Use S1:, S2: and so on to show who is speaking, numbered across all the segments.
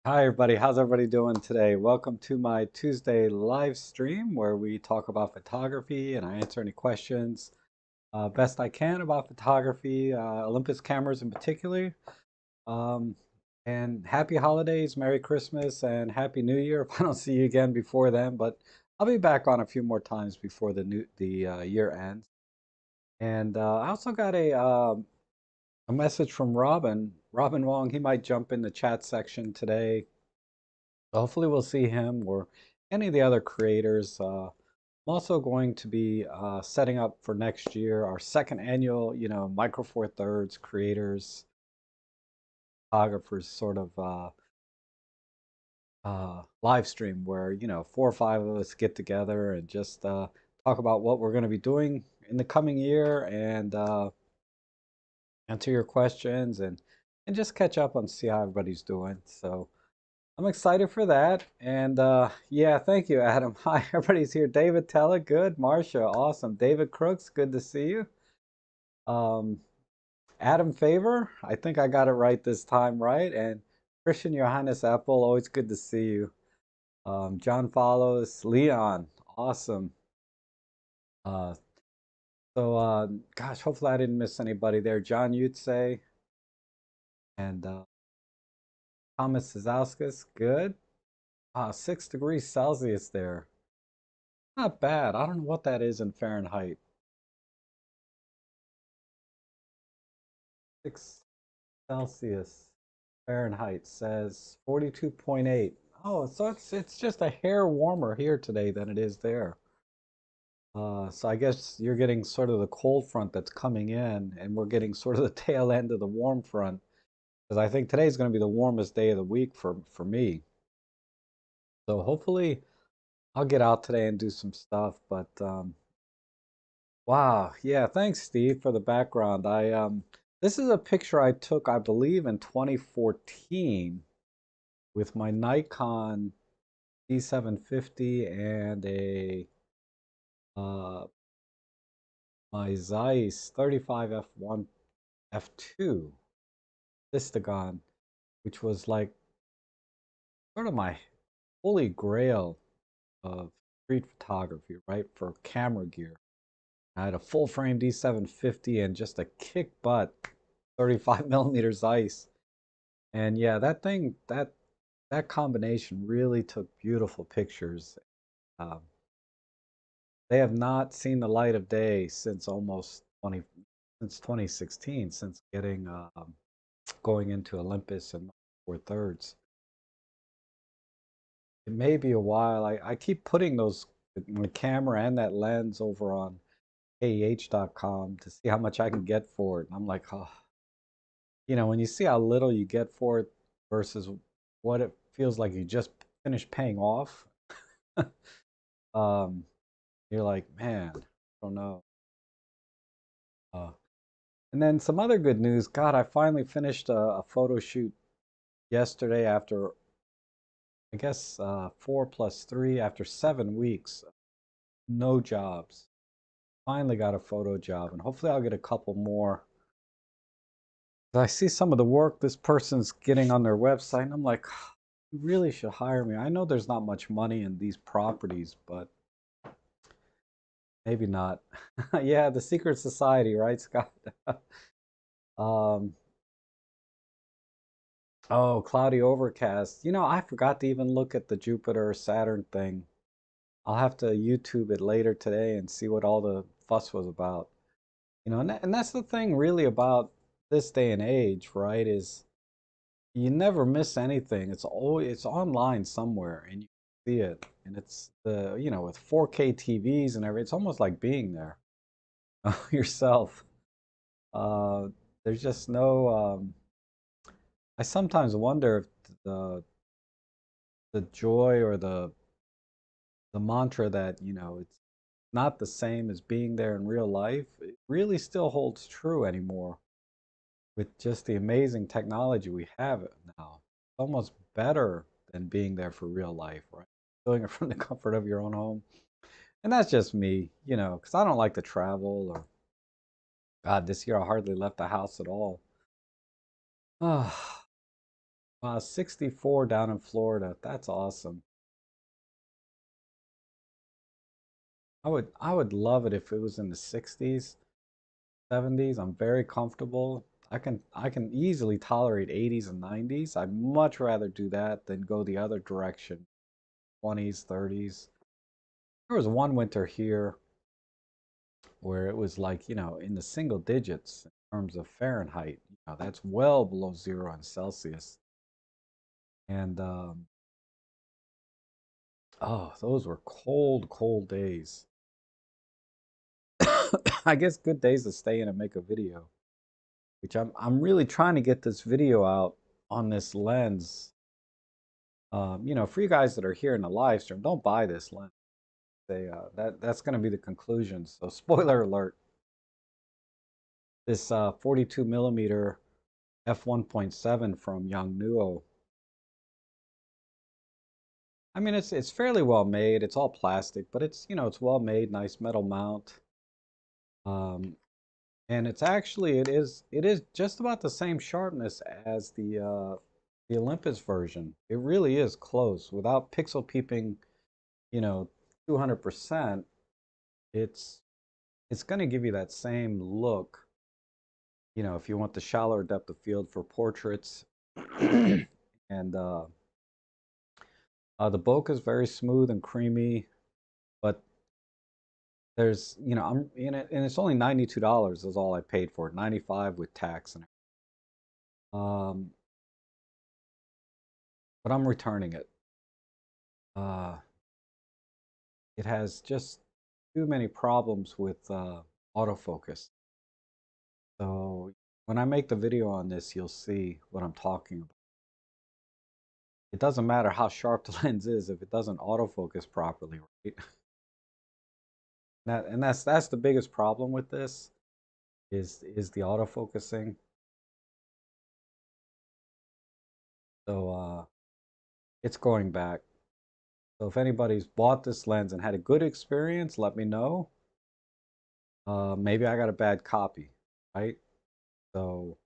S1: Hi, everybody. How's everybody doing today? Welcome to my Tuesday live stream where we talk about photography and I answer any questions best I can about photography, Olympus cameras in particular. Um, and happy holidays, Merry Christmas, and Happy New Year. If I don't see you again before then, but I'll be back on a few more times before the year ends. And I also got a message from Robin Wong. He might jump in the chat section today. Hopefully we'll see him or any of the other creators. I'm also going to be setting up for next year our second annual, Micro Four Thirds creators, photographers sort of live stream where, four or five of us get together and just talk about what we're going to be doing in the coming year and answer your questions and just catch up and see how everybody's doing. So I'm excited for that. And yeah, thank you, Adam. Hi, everybody's here. David Tella, good. Marcia, awesome. David Crooks, good to see you. Um, Adam Favor, I think I got it right this time, right? And Christian Johannes Apple, always good to see you. John Follows, Leon, awesome. Uh, Gosh, hopefully I didn't miss anybody there. John Yutze and Thomas Zazauskas, good. 6 degrees Celsius there. Not bad. I don't know what that is in Fahrenheit. 6 Celsius Fahrenheit says 42.8. Oh, so it's just a hair warmer here today than it is there. So I guess you're getting sort of the cold front that's coming in, and we're getting sort of the tail end of the warm front. Because I think today's going to be the warmest day of the week for me. So hopefully I'll get out today and do some stuff. But wow, yeah, thanks, Steve, for the background. This is a picture I took, I believe, in 2014 with my Nikon D750 and a uh, my Zeiss 35 f1 f2 Histogon, which was like sort of my holy grail of street photography, right? For camera gear. I had a full frame D750 and just a kick butt 35 millimeter Zeiss. And yeah, that combination really took beautiful pictures. Um, they have not seen the light of day since almost 2016, since getting going into Olympus and 4/3. It may be a while. I keep putting those my camera and that lens over on KEH.com to see how much I can get for it. And I'm like, oh, when you see how little you get for it versus what it feels like you just finished paying off, um, you're like, man, I don't know. Uh, and then some other good news. God, I finally finished a photo shoot yesterday after, I guess, 4 plus 3 after 7 weeks. No jobs. Finally got a photo job, and hopefully I'll get a couple more. I see some of the work this person's getting on their website, and I'm like, you really should hire me. I know there's not much money in these properties, but maybe not. Yeah, the secret society, right, Scott? um, oh, cloudy overcast. I forgot to even look at the Jupiter Saturn thing. I'll have to YouTube it later today and see what all the fuss was about. And that's the thing really about this day and age, right? Is you never miss anything. It's online somewhere and you see it. And it's with 4K TVs and everything, it's almost like being there yourself. Uh, there's just no I sometimes wonder if the joy or the mantra that, it's not the same as being there in real life, it really still holds true anymore with just the amazing technology we have now. It's almost better than being there for real life, right? Doing it from the comfort of your own home. And that's just me, because I don't like to travel or, God, this year I hardly left the house at all. 64 down in Florida. That's awesome. I would love it if it was in the 60s, 70s. I'm very comfortable. I can easily tolerate 80s and 90s. I'd much rather do that than go the other direction, 20s, 30s. There was one winter here where it was like, in the single digits in terms of Fahrenheit. That's well below zero in Celsius. And oh, those were cold, cold days. I guess good days to stay in and make a video, which I'm really trying to get this video out on this lens. For you guys that are here in the live stream, don't buy this lens. That's going to be the conclusion. So spoiler alert: this 42 millimeter f1.7 from Yongnuo. I mean, it's fairly well made. It's all plastic, but it's well made, nice metal mount. Um, and it is just about the same sharpness as the Olympus version. It really is close without pixel peeping, you know, 200%. It's it's going to give you that same look, if you want the shallower depth of field for portraits. And the bokeh is very smooth and creamy, but I'm in it, and it's only $92 is all I paid for it, 95 with tax and but I'm returning it. Uh, it has just too many problems with autofocus. So when I make the video on this, you'll see what I'm talking about. It doesn't matter how sharp the lens is if it doesn't autofocus properly, right? That's the biggest problem with this is the autofocusing. So it's going back. So if anybody's bought this lens and had a good experience, let me know. Maybe I got a bad copy, right? So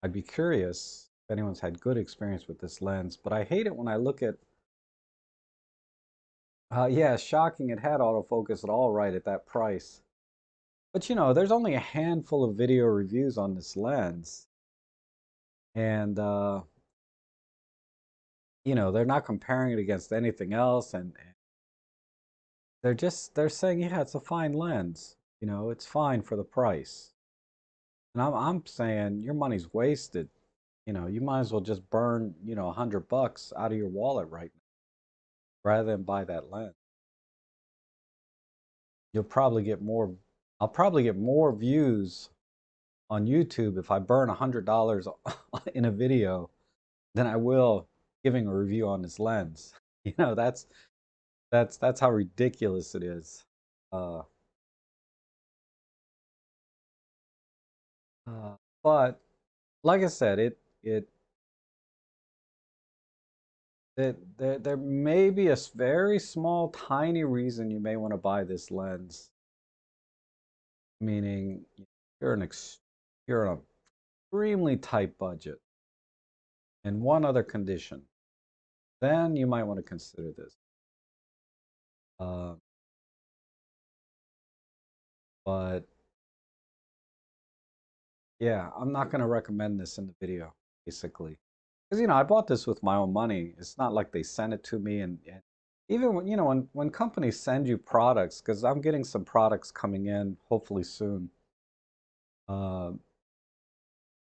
S1: I'd be curious if anyone's had good experience with this lens. But I hate it when I look at, yeah, shocking it had autofocus at all right at that price. But there's only a handful of video reviews on this lens. And, they're not comparing it against anything else. And they're saying, yeah, it's a fine lens. It's fine for the price. And I'm saying your money's wasted. You might as well just burn, $100 out of your wallet right now rather than buy that lens. You'll probably get more, I'll probably get more views on YouTube if I burn $100 in a video than I will giving a review on this lens. That's how ridiculous it is. Uh, but like I said, there may be a very small, tiny reason you may want to buy this lens. Meaning, you're an ex, you're an extremely tight budget, and one other condition. Then you might want to consider this. Uh, but yeah, I'm not going to recommend this in the video, basically. Because, I bought this with my own money. It's not like they sent it to me. And even when companies send you products, because I'm getting some products coming in hopefully soon, uh,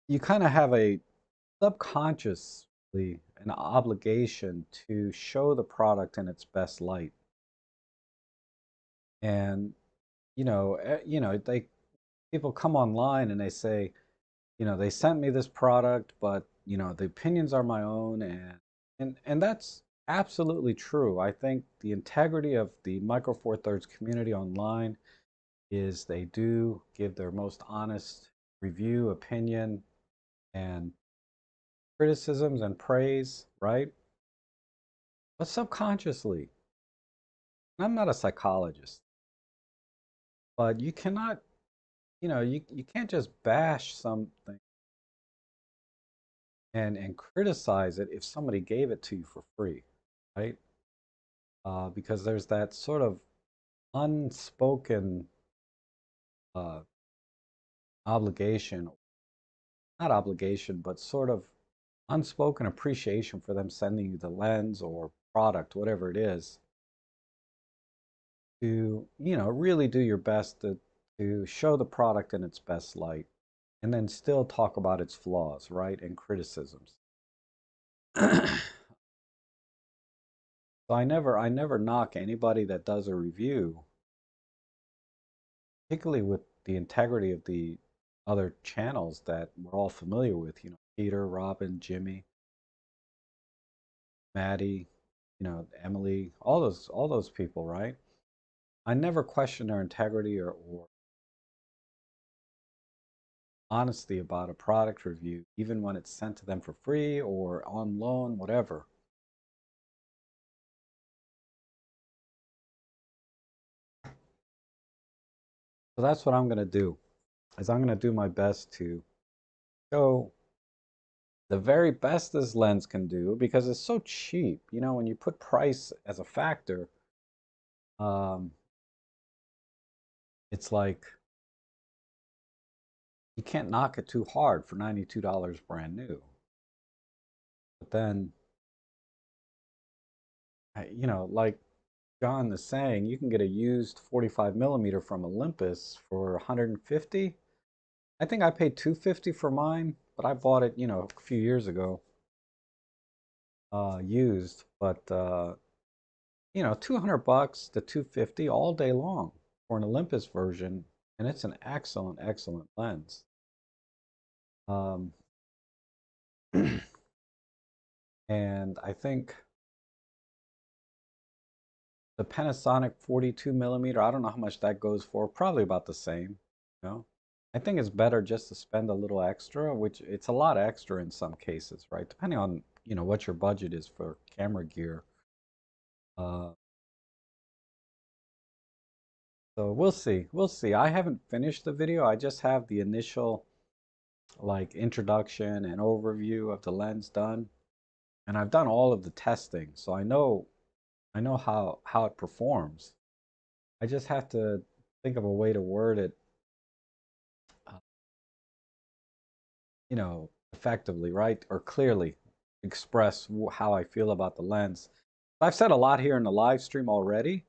S1: you kind of have a subconsciously an obligation to show the product in its best light. And, they people come online and they say, they sent me this product, but the opinions are my own, and that's absolutely true. I think the integrity of the Micro Four Thirds community online is they do give their most honest review, opinion, and criticisms and praise, right? But subconsciously, and I'm not a psychologist, but you cannot, you can't just bash something and criticize it if somebody gave it to you for free, right? Because there's that sort of unspoken uh, obligation, not obligation, but sort of unspoken appreciation for them sending you the lens or product, whatever it is, to, really do your best to show the product in its best light and then still talk about its flaws, right? And criticisms. So I never knock anybody that does a review, particularly with the integrity of the other channels that we're all familiar with, Peter, Robin, Jimmy, Maddie, Emily, all those people, right? I never question their integrity or honesty about a product review, even when it's sent to them for free or on loan, whatever. So that's what I'm going to do, is I'm going to do my best to show the very best this lens can do because it's so cheap. When you put price as a factor, um, it's like you can't knock it too hard for $92 brand new. But then, like John is saying, you can get a used 45 millimeter from Olympus for 150. I think I paid 250 for mine, but I bought it, a few years ago, used. But 200 bucks to 250 all day long for an Olympus version, and it's an excellent, excellent lens. Um, and I think the Panasonic 42 millimeter, I don't know how much that goes for, probably about the same, you know. I think it's better just to spend a little extra, which it's a lot extra in some cases, right? Depending on, what your budget is for camera gear. Uh, so we'll see. We'll see. I haven't finished the video. I just have the initial like introduction and overview of the lens done. And I've done all of the testing, so I know how it performs. I just have to think of a way to word it, uh, effectively, right? Or clearly express how I feel about the lens. I've said a lot here in the live stream already,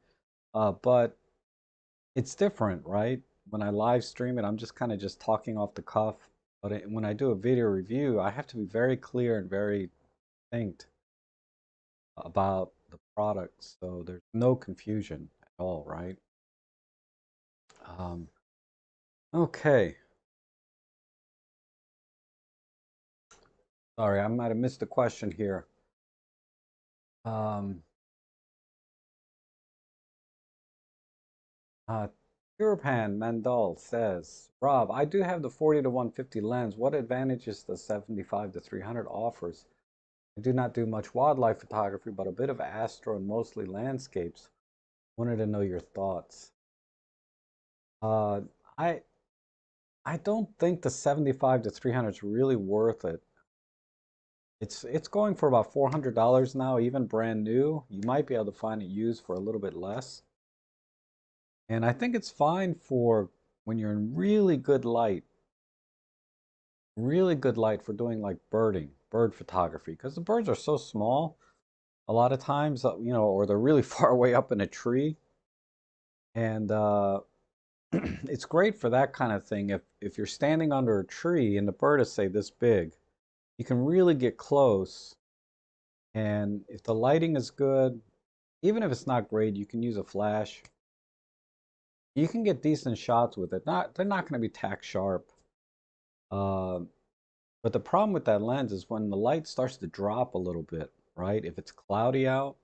S1: but it's different, right? When I live stream it, I'm just kind of just talking off the cuff. But when I do a video review, I have to be very clear and very distinct about the product, so there's no confusion at all, right? Um, okay. Sorry, I might have missed a question here. Um, uh, Puripan Mandel says, Rob, I do have the 40 to 150 lens. What advantages the 75 to 300 offers? I do not do much wildlife photography, but a bit of astro and mostly landscapes. Wanted to know your thoughts. Uh, I I don't think the 75 to 300 is really worth it. It's going for about $400 now, even brand new. You might be able to find it used for a little bit less. And I think it's fine for when you're in really good light for doing like bird photography, because the birds are so small a lot of times, or they're really far away up in a tree. And it's great for that kind of thing. If you're standing under a tree and the bird is, say, this big, you can really get close. And if the lighting is good, even if it's not great, you can use a flash. You can get decent shots with it. They're not going to be tack sharp. Uh, but the problem with that lens is when the light starts to drop a little bit, right? If it's cloudy out,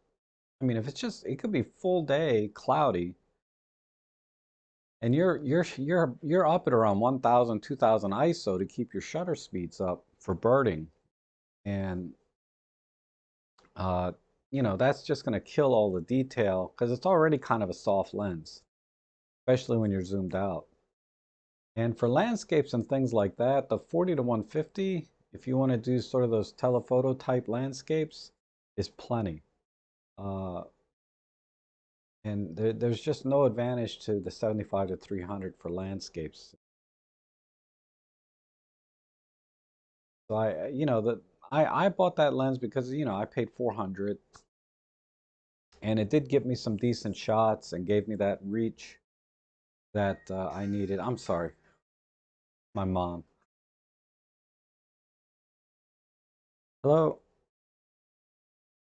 S1: I mean, if it's just, it could be full day cloudy, and you're up at around 1,000, 2,000 ISO to keep your shutter speeds up for birding, and uh, that's just going to kill all the detail because it's already kind of a soft lens, especially when you're zoomed out. And for landscapes and things like that, the 40 to 150, if you want to do sort of those telephoto type landscapes, is plenty. Uh, and there's just no advantage to the 75 to 300 for landscapes. So I bought that lens because I paid 400, and it did give me some decent shots and gave me that reach that I needed. I'm sorry, my mom. Hello.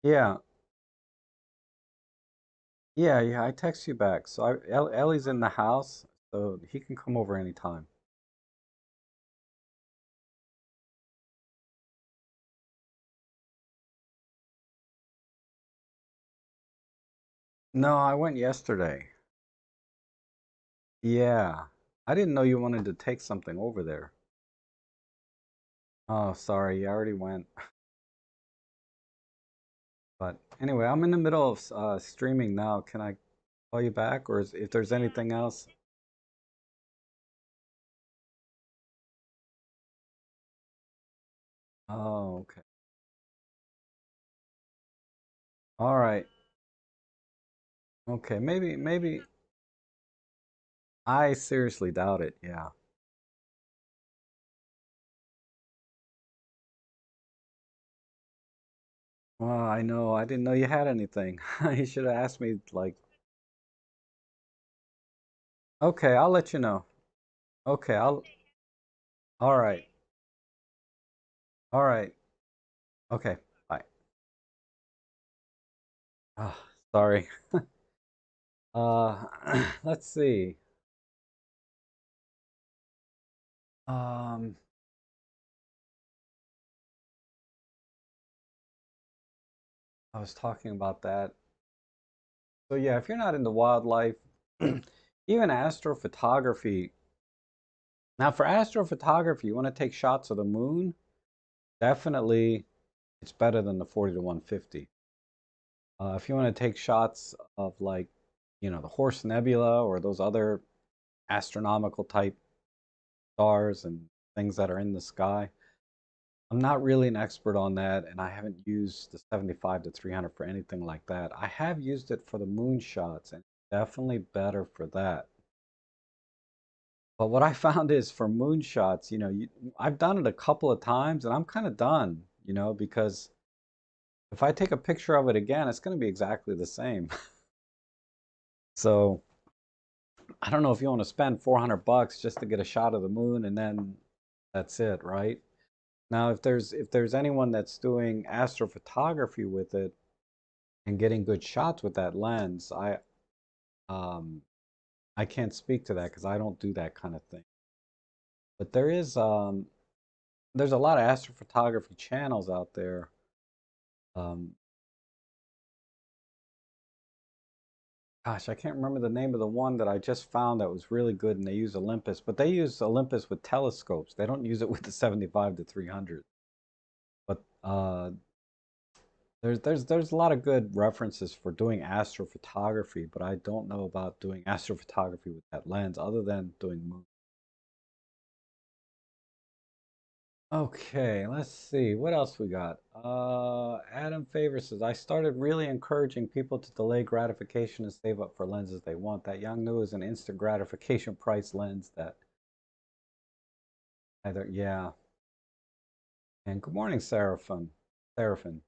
S1: Yeah, yeah. I text you back. So Ellie's in the house, so he can come over anytime. No, I went yesterday. Yeah, I didn't know you wanted to take something over there. Oh, sorry, you already went. But anyway, I'm in the middle of streaming now. Can I call you back, or if there's anything else? Oh, okay. All right. Okay, maybe I seriously doubt it. Yeah. Well, I know. I didn't know you had anything. You should have asked me like, okay, I'll let you know. Okay, all right. All right. Okay. Bye. Ah, sorry. Uh, let's see. Um, I was talking about that. So yeah, if you're not into wildlife, even astrophotography. Now, for astrophotography, you want to take shots of the moon, definitely it's better than the 40 to 150. If you want to take shots of like, the Horse Nebula or those other astronomical type stars and things that are in the sky, I'm not really an expert on that, and I haven't used the 75 to 300 for anything like that. I have used it for the moon shots, and definitely better for that. But what I found is for moon shots, I've done it a couple of times, and I'm kind of done, because if I take a picture of it again, it's going to be exactly the same. So I don't know if you want to spend 400 bucks just to get a shot of the moon, and then that's it, right? Now, if there's anyone that's doing astrophotography with it and getting good shots with that lens, um I can't speak to that because I don't do that kind of thing. But there's a lot of astrophotography channels out there. Um, Gosh, I can't remember the name of the one that I just found that was really good, and they use Olympus, but they use Olympus with telescopes. They don't use it with the 75 to 300. But there's a lot of good references for doing astrophotography, but I don't know about doing astrophotography with that lens other than doing moon. Okay, let's see. What else we got? Adam Favor says, I started really encouraging people to delay gratification and save up for lenses they want. That Yangnu is an instant gratification price lens that either, yeah. And good morning, Seraphim. Seraphim.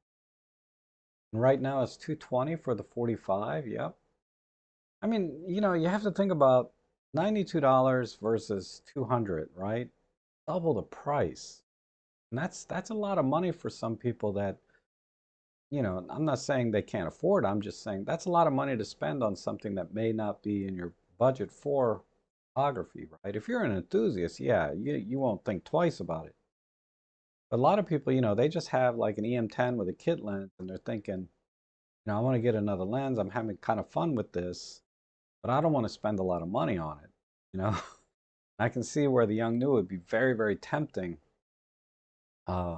S1: And right now it's 220 for the 45. Yep. I mean, you have to think about $92 versus 200, right? Double the price. And that's a lot of money for some people that, I'm not saying they can't afford it. I'm just saying that's a lot of money to spend on something that may not be in your budget for photography, right? If you're an enthusiast, yeah, you won't think twice about it. But a lot of people, they just have like an EM10 with a kit lens and they're thinking, I want to get another lens. I'm having kind of fun with this, but I don't want to spend a lot of money on it, you know? I can see where the young new would be very, very tempting. Uh,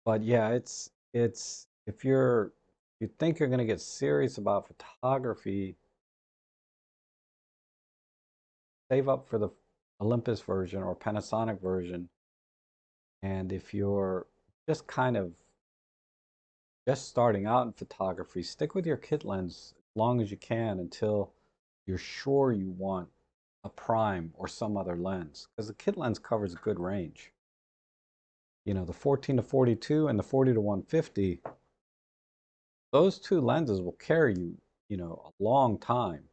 S1: but yeah, it's if you think you're going to get serious about photography, save up for the Olympus version or Panasonic version. And if you're just kind of just starting out in photography, stick with your kit lens as long as you can until you're sure you want a prime or some other lens, because the kit lens covers a good range. You know, the 14 to 42 and the 40 to 150, those two lenses will carry you, you know, a long time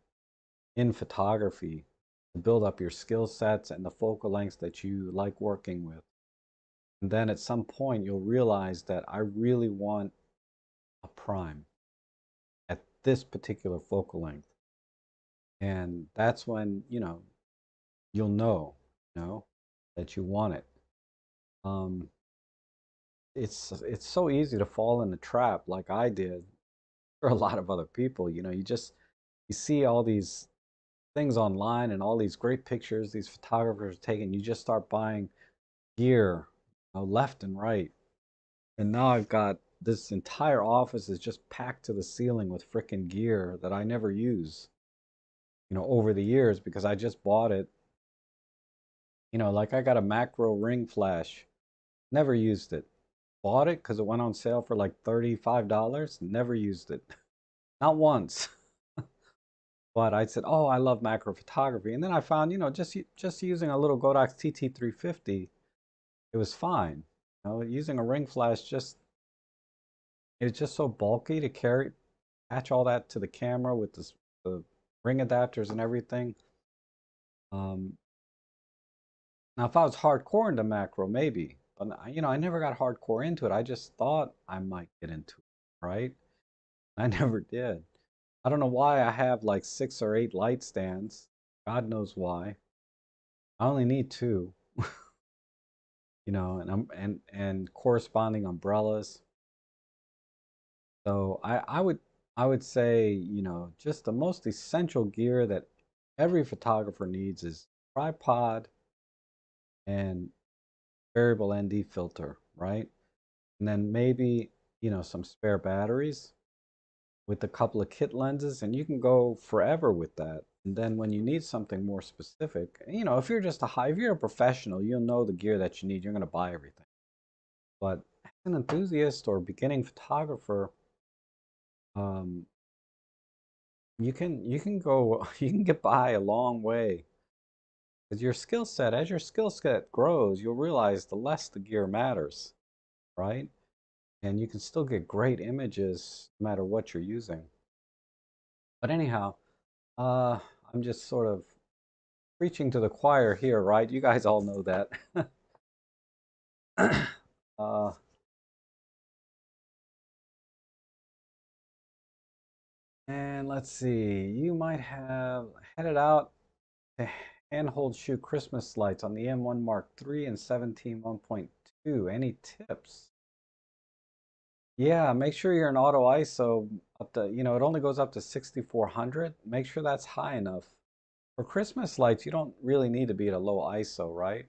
S1: in photography to build up your skill sets and the focal lengths that you like working with. And then at some point, you'll realize that I really want a prime at this particular focal length. And that's when, you'll know, that you want it. Um, it's so easy to fall in the trap like I did for a lot of other people. You know, you see all these things online and all these great pictures these photographers are taking. You just start buying gear, left and right. And now I've got this entire office is just packed to the ceiling with frickin' gear that I never use, over the years because I just bought it. Like I got a macro ring flash, never used it. Bought it because it went on sale for like $35, never used it. Not once. But I said, "Oh, I love macro photography." And then I found, just using a little Godox TT350, it was fine. Using a ring flash it's just so bulky to carry, attach all that to the camera with the ring adapters and everything. Um, Now, if I was hardcore into macro, maybe, but I never got hardcore into it. I just thought I might get into it, right? I never did. I don't know why I have like 6 or 8 light stands. God knows why. I only need two, and corresponding umbrellas. So I would say, just the most essential gear that every photographer needs is tripod and variable ND filter, right? And then maybe, some spare batteries with a couple of kit lenses, and you can go forever with that. And then when you need something more specific, if you're a professional, you'll know the gear that you need. You're going to buy everything. But as an enthusiast or beginning photographer, um, you can go you can get by a long way because as your skill set grows, you'll realize the less the gear matters, right? And you can still get great images no matter what you're using. But anyhow, uh, I'm just sort of preaching to the choir here, right? You guys all know that. uh, and let's see, you might have headed out to handhold shoot Christmas lights on the M1 Mark III and 17 1.2. Any tips? Yeah, make sure you're in auto ISO up to, it only goes up to 6400. Make sure that's high enough. For Christmas lights, you don't really need to be at a low ISO, right?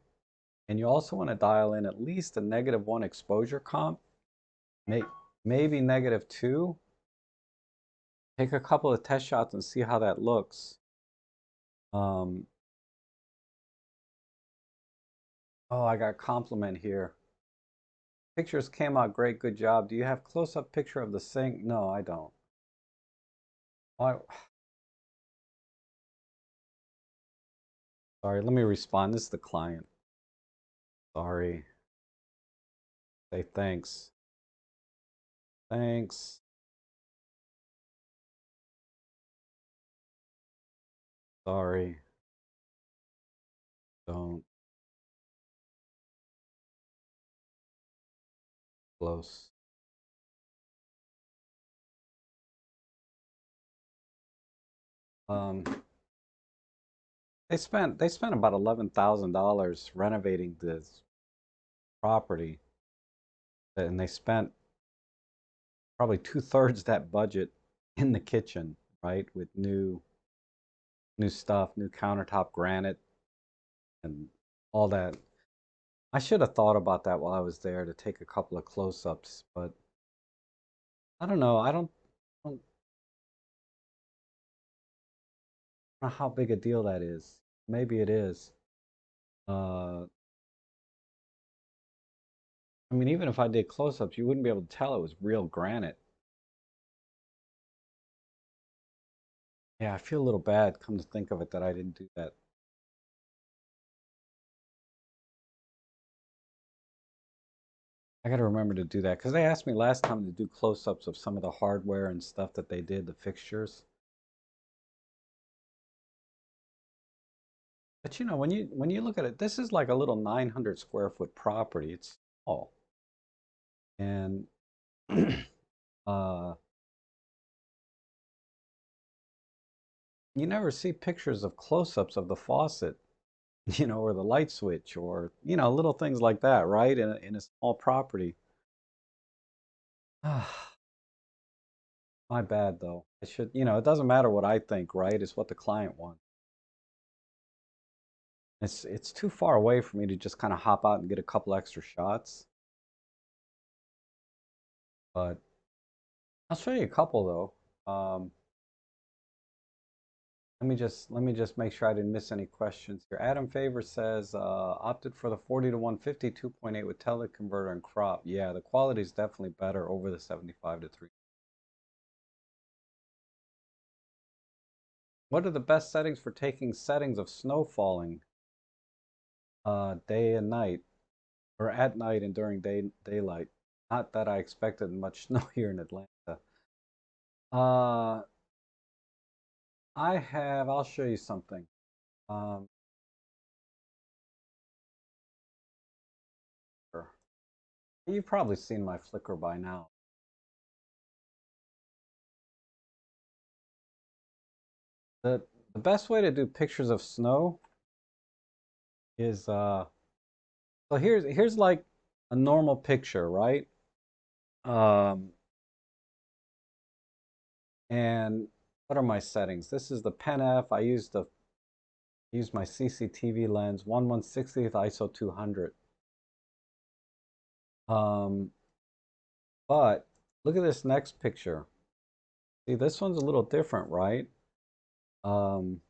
S1: And you also want to dial in at least a -1 exposure comp, may, maybe -2. Take a couple of test shots and see how that looks. Um, oh, I got a compliment here. Pictures came out great, good job. Do you have close-up picture of the sink? No, I don't. I, sorry, let me respond. This is the client. Sorry. Say thanks. Thanks. Sorry. Don't. Close. Um, they spent about $11,000 renovating this property, and they spent probably 2/3 that budget in the kitchen, right? With new stuff, new countertop granite and all that. I should have thought about that while I was there to take a couple of close-ups, but I don't know. I don't know how big a deal that is. Maybe it is. Uh, I mean, even if I did close-ups, you wouldn't be able to tell it was real granite. Yeah, I feel a little bad, come to think of it, that I didn't do that. I got to remember to do that because they asked me last time to do close-ups of some of the hardware and stuff that they did, the fixtures. But you know, when you look at it, this is like a little 900 square foot property. It's small, and uh, you never see pictures of close-ups of the faucet, you know, or the light switch, or you know, little things like that, right? In a small property. My bad though. I should, you know, it doesn't matter what I think, right? It's what the client wants. It's too far away for me to just kind of hop out and get a couple extra shots. But I'll show you a couple though. Let me just make sure I didn't miss any questions here. Adam Favor says opted for the 40 to 150 2.8 with teleconverter and crop. Yeah, the quality is definitely better over the 75 to 3. What are the best settings for taking settings of snow falling day and night, or at night and during daylight? Not that I expected much snow here in Atlanta. Uh, I'll show you something. Um, sure. You've probably seen my Flickr by now. The the best way to do pictures of snow is so here's like a normal picture, right? Um, and what are my settings? This is the Pen F. I use my CCTV lens, 1/160th ISO 200. Um, but look at this next picture. See, this one's a little different, right? Um,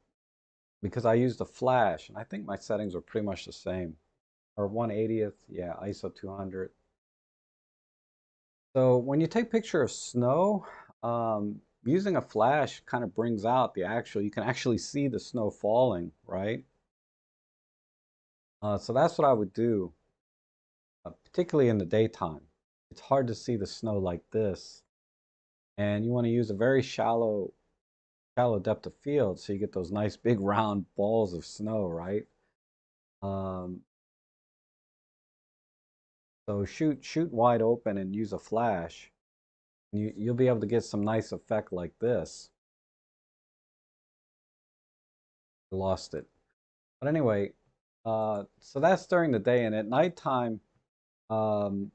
S1: because I used a flash, and I think my settings are pretty much the same. Or 1/80th, yeah, ISO 200. So when you take a picture of snow, using a flash kind of brings out you can actually see the snow falling, right? So that's what I would do, particularly in the daytime. It's hard to see the snow like this, and you want to use a very shallow depth of field so you get those nice big round balls of snow, right? Um, so shoot wide open and use a flash. You'll be able to get some nice effect like this. I lost it. But anyway, so that's during the day, and at nighttime, um,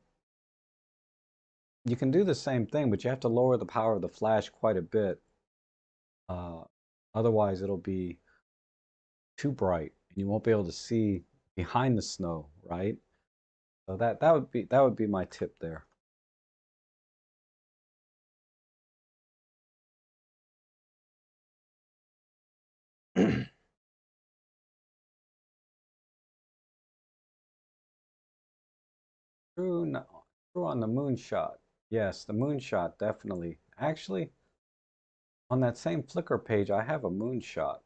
S1: you can do the same thing, but you have to lower the power of the flash quite a bit. Uh, Otherwise, it'll be too bright, and you won't be able to see behind the snow, right? So that would be my tip there. True, true on the moonshot. Yes, the moonshot definitely. Actually, on that same Flickr page, I have a moonshot.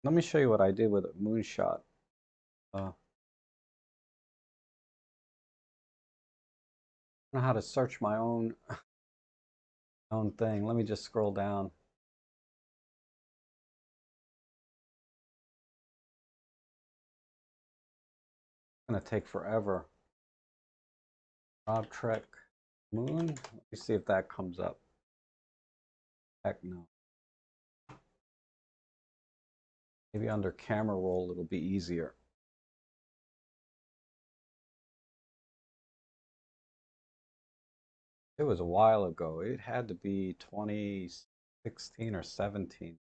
S1: Let me show you what I did with a moonshot. I don't know how to search my own thing. Let me just scroll down. It's gonna take forever. Robtrek moon. Let me see if that comes up. Heck no. Maybe under camera roll it'll be easier. It was a while ago. It had to be 2016 or 17.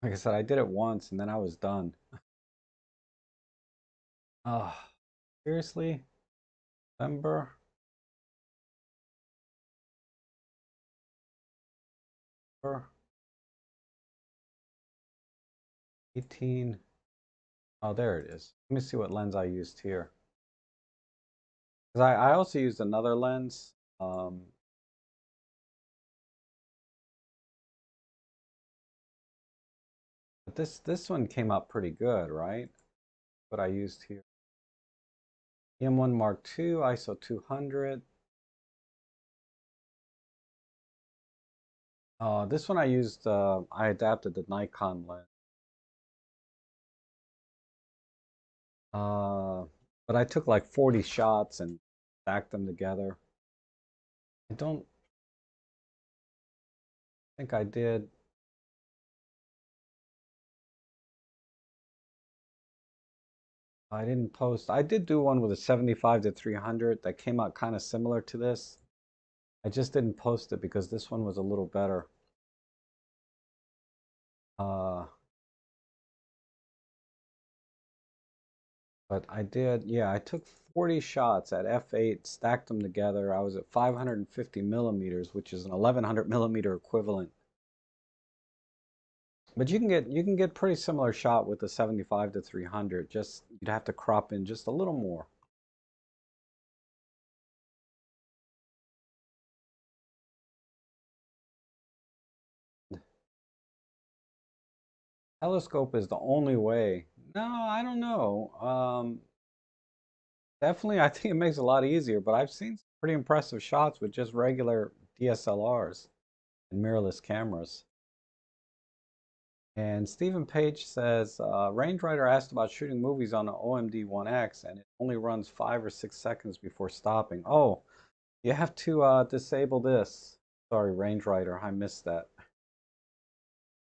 S1: Like I said, I did it once and then I was done. Oh, seriously? November? 18. Oh, there it is. Let me see what lens I used here. Because I also used another lens. But this one came out pretty good, right? What I used here. EM1 Mark II, ISO 200. This one I used, I adapted the Nikon lens. Uh, but I took like 40 shots and stacked them together. I don't think I did. I didn't post. I did do one with a 75 to 300 that came out kind of similar to this. I just didn't post it because this one was a little better. Uh, but I did, yeah, I took 40 shots at f8, stacked them together. I was at 550 millimeters, which is an 1100 millimeter equivalent. But you can get pretty similar shot with the 75 to 300. Just you'd have to crop in just a little more. Telescope is the only way. No, I don't know. Definitely, I think it makes it a lot easier. But I've seen some pretty impressive shots with just regular DSLRs and mirrorless cameras. And Stephen Page says, Range Rider asked about shooting movies on an OMD 1X, and it only runs 5 or 6 seconds before stopping. Oh, you have to disable this. Sorry, Range Rider, I missed that.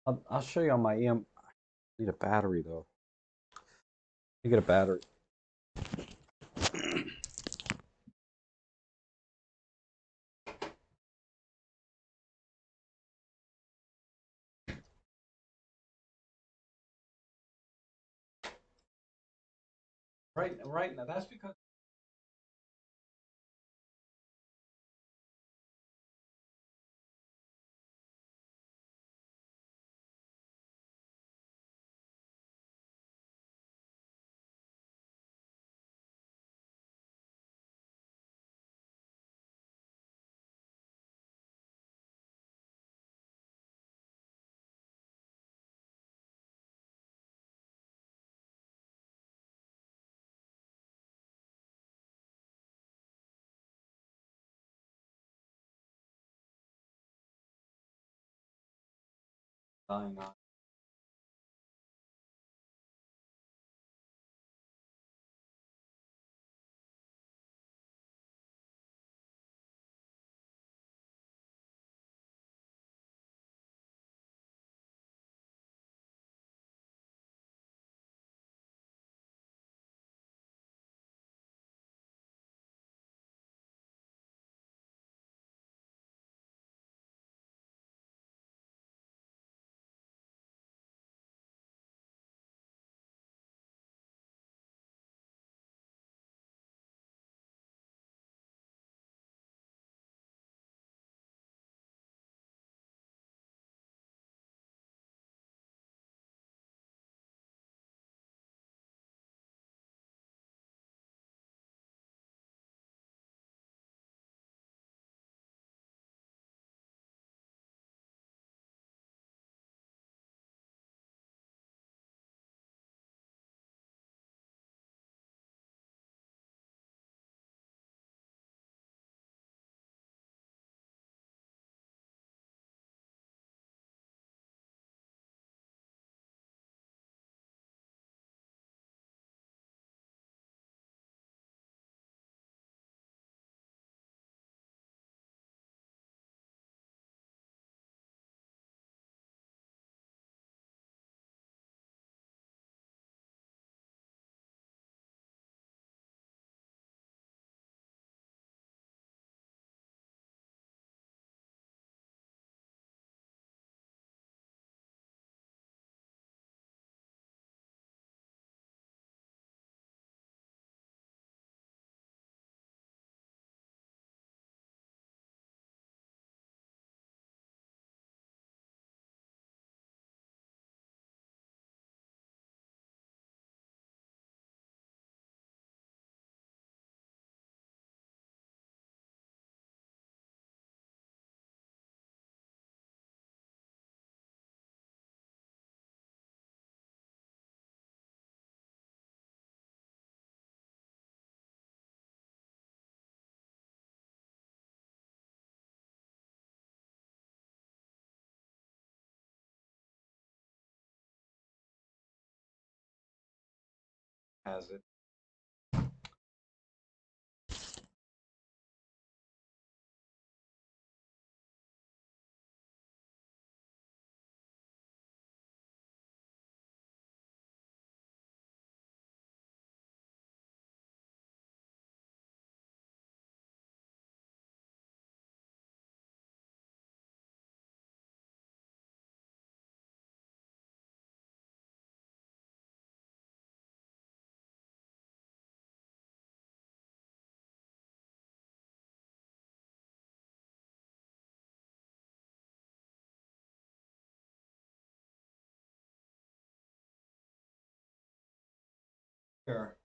S1: I'll show you on my EM. I need a battery though. You get a battery. Right now, that's because dying on. has it. Here,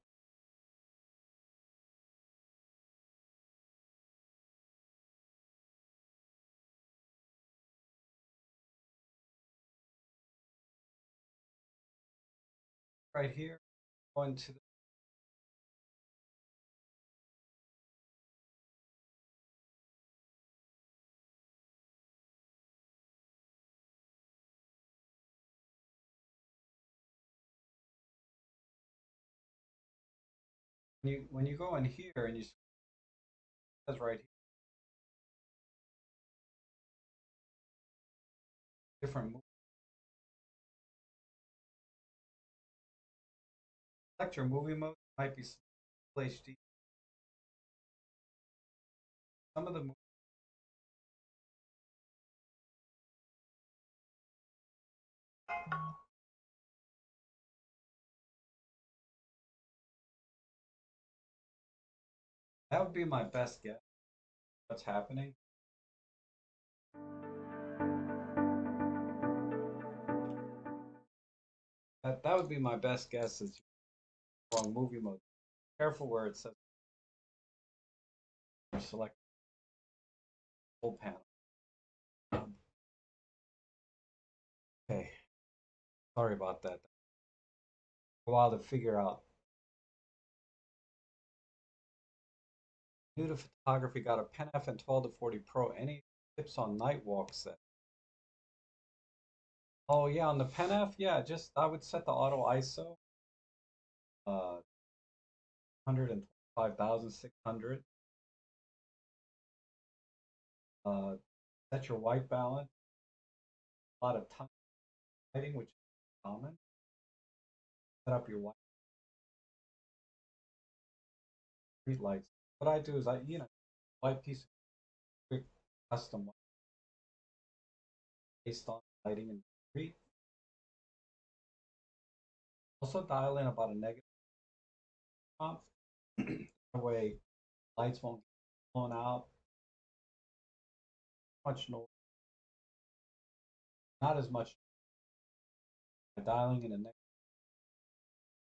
S1: right here, going to the, when you go in here and you says right here, different select your movie mode. Might be full HD. Some of the that would be my best guess. What's happening? That would be my best guess. Is wrong movie mode. Careful where it says select full panel. Okay, sorry about that. A while to figure out. New to photography, got a Pen F and 12 to 40 Pro. Any tips on night walk set? Oh yeah, on the Pen F, yeah, just I would set the auto ISO, 125,600. Uh, set your white balance. A lot of time lighting, which is common. Set up your white street lights. What I do is white piece of quick custom white based on lighting in the street. Also dial in about a negative prompt. That way lights won't get blown out. Much noise, not as much. Dialing in a negative,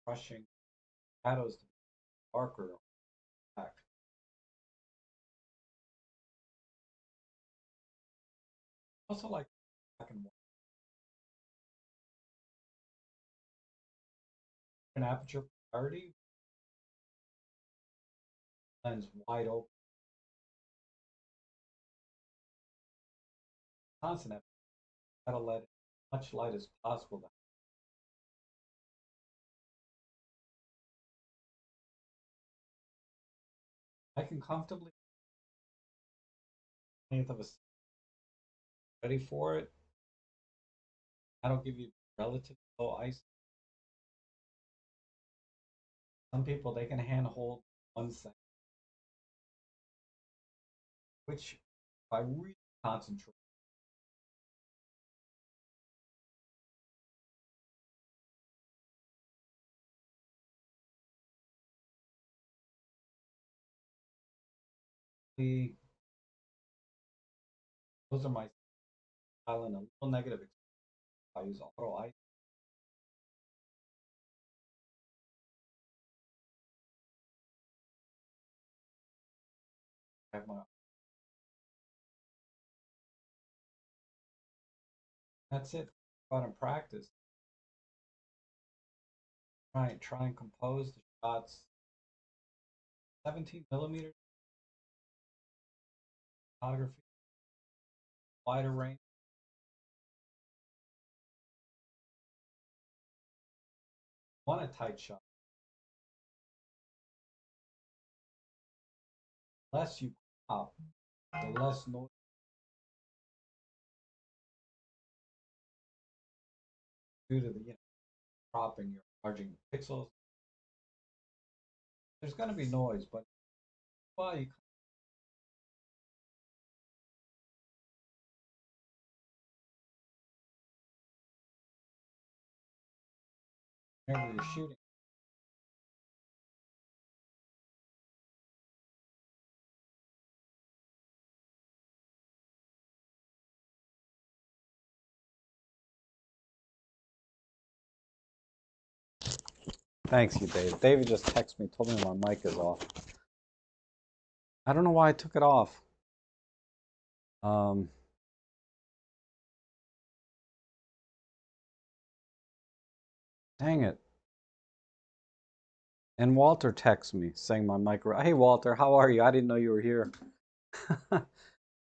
S1: brushing shadows to be darker. Back. Also like black and white. An aperture priority, lens wide open, constant aperture. Gotta let as much light as possible. I can comfortably 20th of a ready for it. That'll give you relative low ice. Some people they can hand hold 1 second, which if I really concentrate, those are my style and a little negative. I use auto ice. I have my that's it. Go out and practice. Try and compose the shots. 17 millimeter photography, wider range. Want a tight shot. less you crop, the less noise due to the cropping, you're enlarging pixels. There's going to be noise, but well, whenever you're shooting. Thanks you, Dave. David just texted me, told me my mic is off. I don't know why I took it off. Um, Dang it. And Walter texts me saying my mic. Hey Walter, how are you? I didn't know you were here.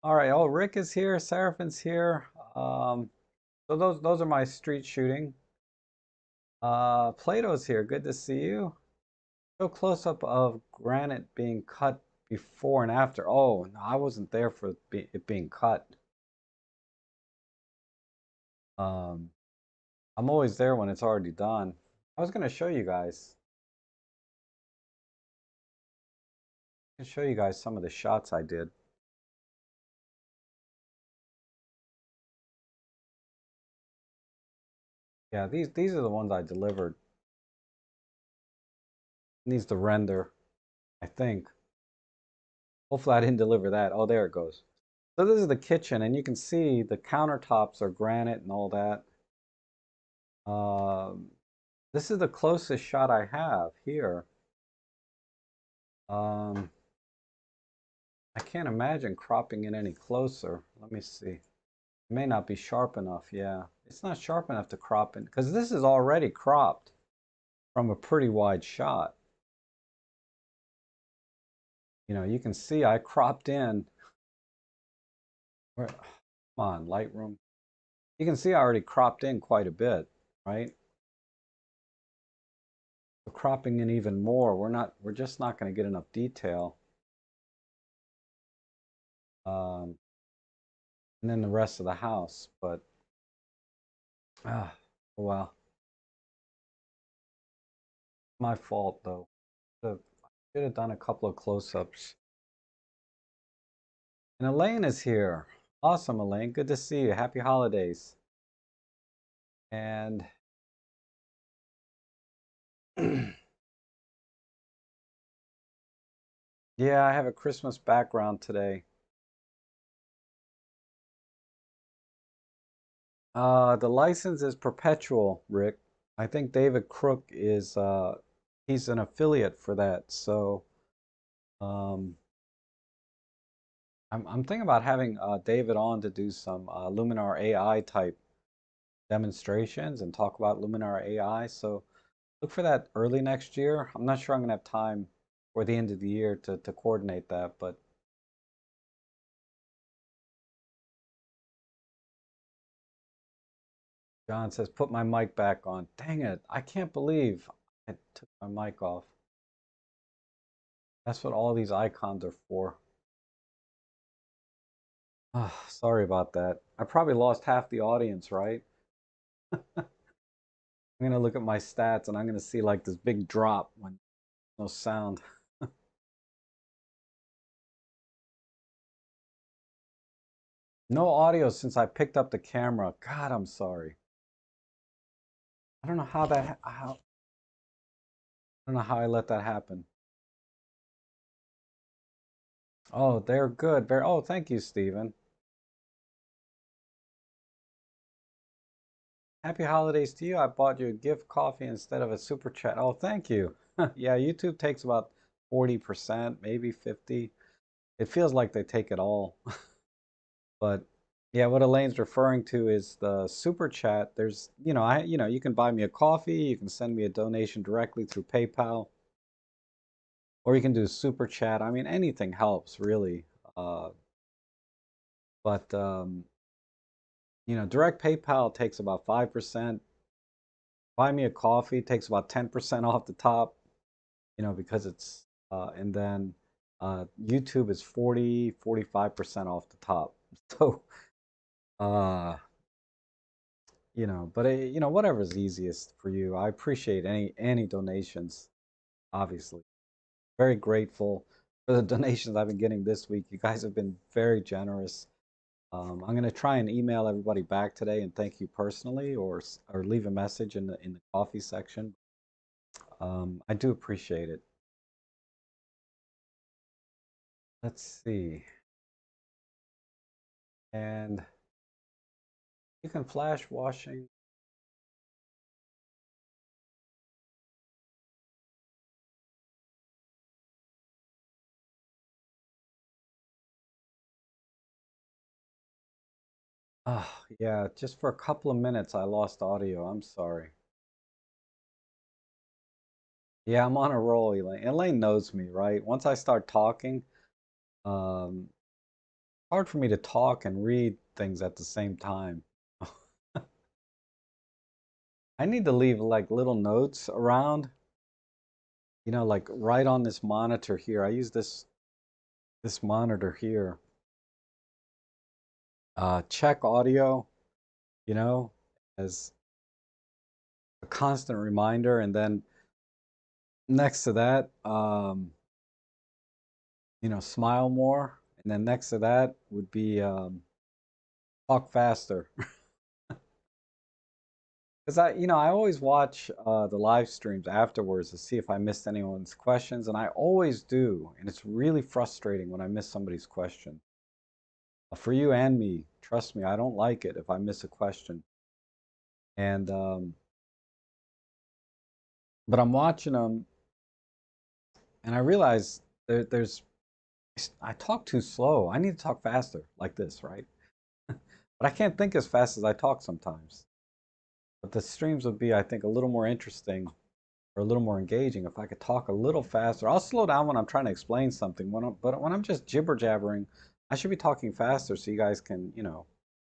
S1: All right. Oh, Rick is here. Seraphin's here. So those are my street shooting. Plato's here. Good to see you. Show close up of granite being cut before and after. Oh, no, I wasn't there for it being cut. Um, I'm always there when it's already done. I was gonna show you guys. I can show you guys some of the shots I did. Yeah, these are the ones I delivered. It needs to render, I think. Hopefully I didn't deliver that. Oh, there it goes. So this is the kitchen, and you can see the countertops are granite and all that. Um, this is the closest shot I have here. Um, I can't imagine cropping it any closer. Let me see. It may not be sharp enough. Yeah, it's not sharp enough to crop in because this is already cropped from a pretty wide shot. You can see I cropped in. Come on, Lightroom. You can see I already cropped in quite a bit, right? So cropping in even more, we're just not going to get enough detail. Um, and then the rest of the house, but well, my fault though. I should have done a couple of close-ups. And Elaine is here. Awesome, Elaine. Good to see you. Happy holidays. And yeah, I have a Christmas background today. The license is perpetual, Rick. I think David Crook is he's an affiliate for that. So um, I'm thinking about having David on to do some Luminar AI type demonstrations and talk about Luminar AI. So look for that early next year. I'm not sure I'm gonna have time for the end of the year to coordinate that, but John says put my mic back on. Dang it, I can't believe I took my mic off. That's what all these icons are for. Sorry about that. I probably lost half the audience, right? I'm gonna look at my stats and I'm gonna see like this big drop when no sound. No audio since I picked up the camera. God, I'm sorry. I don't know how I don't know how I let that happen. Oh, they're good. Very. Oh, thank you, Stephen. Happy holidays to you. I bought you a gift coffee instead of a super chat. Oh, thank you. Yeah, YouTube takes about 40%, maybe 50. It feels like they take it all. But yeah, what Elaine's referring to is the super chat. There's, you can buy me a coffee, you can send me a donation directly through PayPal, or you can do super chat. I mean, anything helps really. Uh, but direct PayPal takes about 5%. Buy me a coffee takes about 10% off the top, because it's and then YouTube is 45% off the top. So, uh, but whatever's easiest for you. I appreciate any donations, obviously. Very grateful for the donations I've been getting this week. You guys have been very generous. I'm going to try and email everybody back today and thank you personally, or leave a message in the coffee section. I do appreciate it. Let's see. And you can flash washing. Oh, yeah, just for a couple of minutes I lost audio. I'm sorry. Yeah, I'm on a roll, Elaine. Elaine knows me, right? Once I start talking, it's hard for me to talk and read things at the same time. I need to leave like little notes around, like right on this monitor here. I use this monitor here. Check audio, you know, as a constant reminder, and then next to that, smile more, and then next to that would be talk faster. Because I always watch the live streams afterwards to see if I missed anyone's questions, and I always do. And it's really frustrating when I miss somebody's question. For you and me, trust me, I don't like it if I miss a question. And but I'm watching them, and I realize there's I talk too slow. I need to talk faster, like this, right? But I can't think as fast as I talk sometimes. But the streams would be, I think, a little more interesting or a little more engaging if I could talk a little faster. I'll slow down when I'm trying to explain something. But when I'm just jibber jabbering, I should be talking faster so you guys can.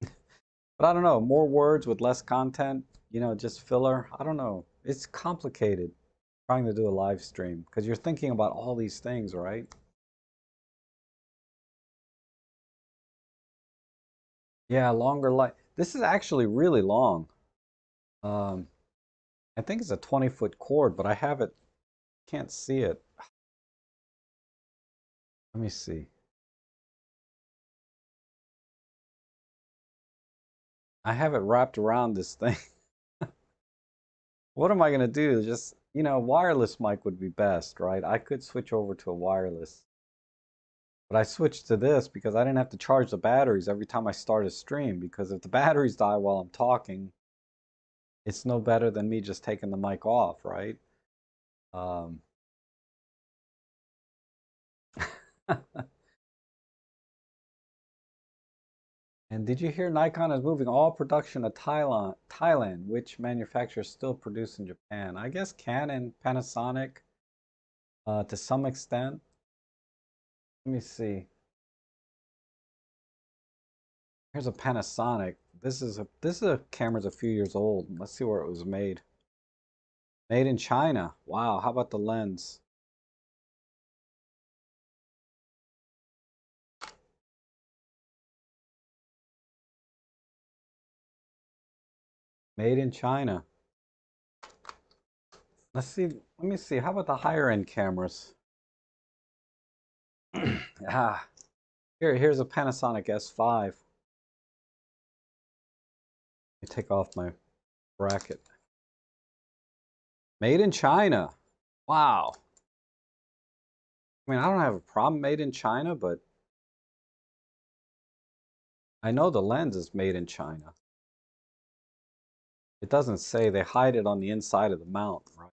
S1: But I don't know, more words with less content, just filler. I don't know. It's complicated trying to do a live stream because you're thinking about all these things, right? Yeah, longer light. This is actually really long. Um, I think it's a 20-foot cord, but I have it, can't see it. Let me see. I have it wrapped around this thing. What am I going to do? Just, wireless mic would be best, right? I could switch over to a wireless. But I switched to this because I didn't have to charge the batteries every time I start a stream. Because if the batteries die while I'm talking, it's no better than me just taking the mic off, right? Um, and did you hear Nikon is moving all production to Thailand, which manufacturers still produce in Japan? I guess Canon, Panasonic, to some extent. Let me see. Here's a Panasonic. This is a camera's a few years old. Let's see where it was made. Made in China. Wow, how about the lens? Made in China. Let's see. Let me see. How about the higher end cameras? Ah, here's a Panasonic S5. Let me take off my bracket. Made in China. Wow. I mean, I don't have a problem made in China, but I know the lens is made in China. It doesn't say, they hide it on the inside of the mount, right?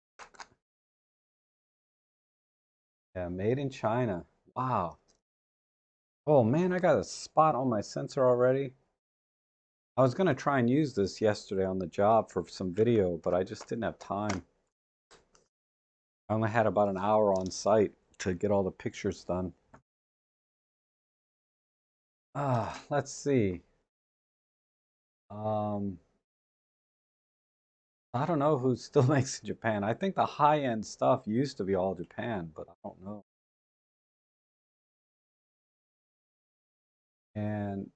S1: Yeah, made in China. Wow. Oh man, I got a spot on my sensor already. I was gonna try and use this yesterday on the job for some video, but I just didn't have time. I only had about an hour on site to get all the pictures done. Let's see. Um, I don't know who still makes in Japan. I think the high-end stuff used to be all Japan, but I don't know. And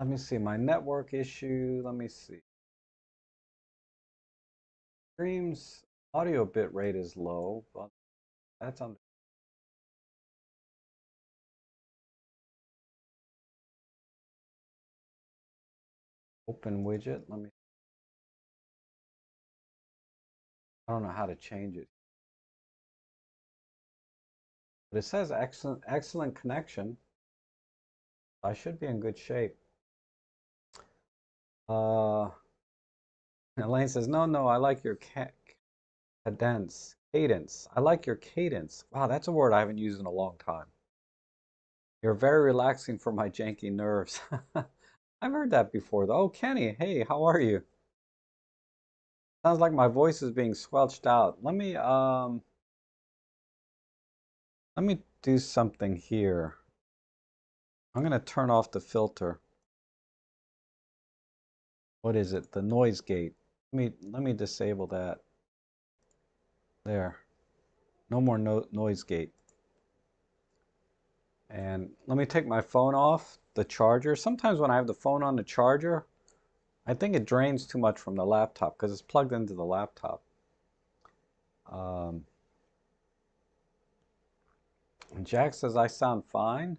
S1: let me see my network issue. Let me see. Streams audio bit rate is low, but that's on open widget. I don't know how to change it. But it says excellent connection. I should be in good shape. Uh, Elaine says, no, I like your cadence. I like your cadence. Wow, that's a word I haven't used in a long time. You're very relaxing for my janky nerves. I've heard that before, though. Oh, Kenny, hey, how are you? Sounds like my voice is being squelched out. Let me do something here. I'm gonna turn off the filter. What is it? The noise gate. Let me disable that. There. No more noise gate. And let me take my phone off the charger. Sometimes when I have the phone on the charger, I think it drains too much from the laptop because it's plugged into the laptop. Um, Jack says I sound fine.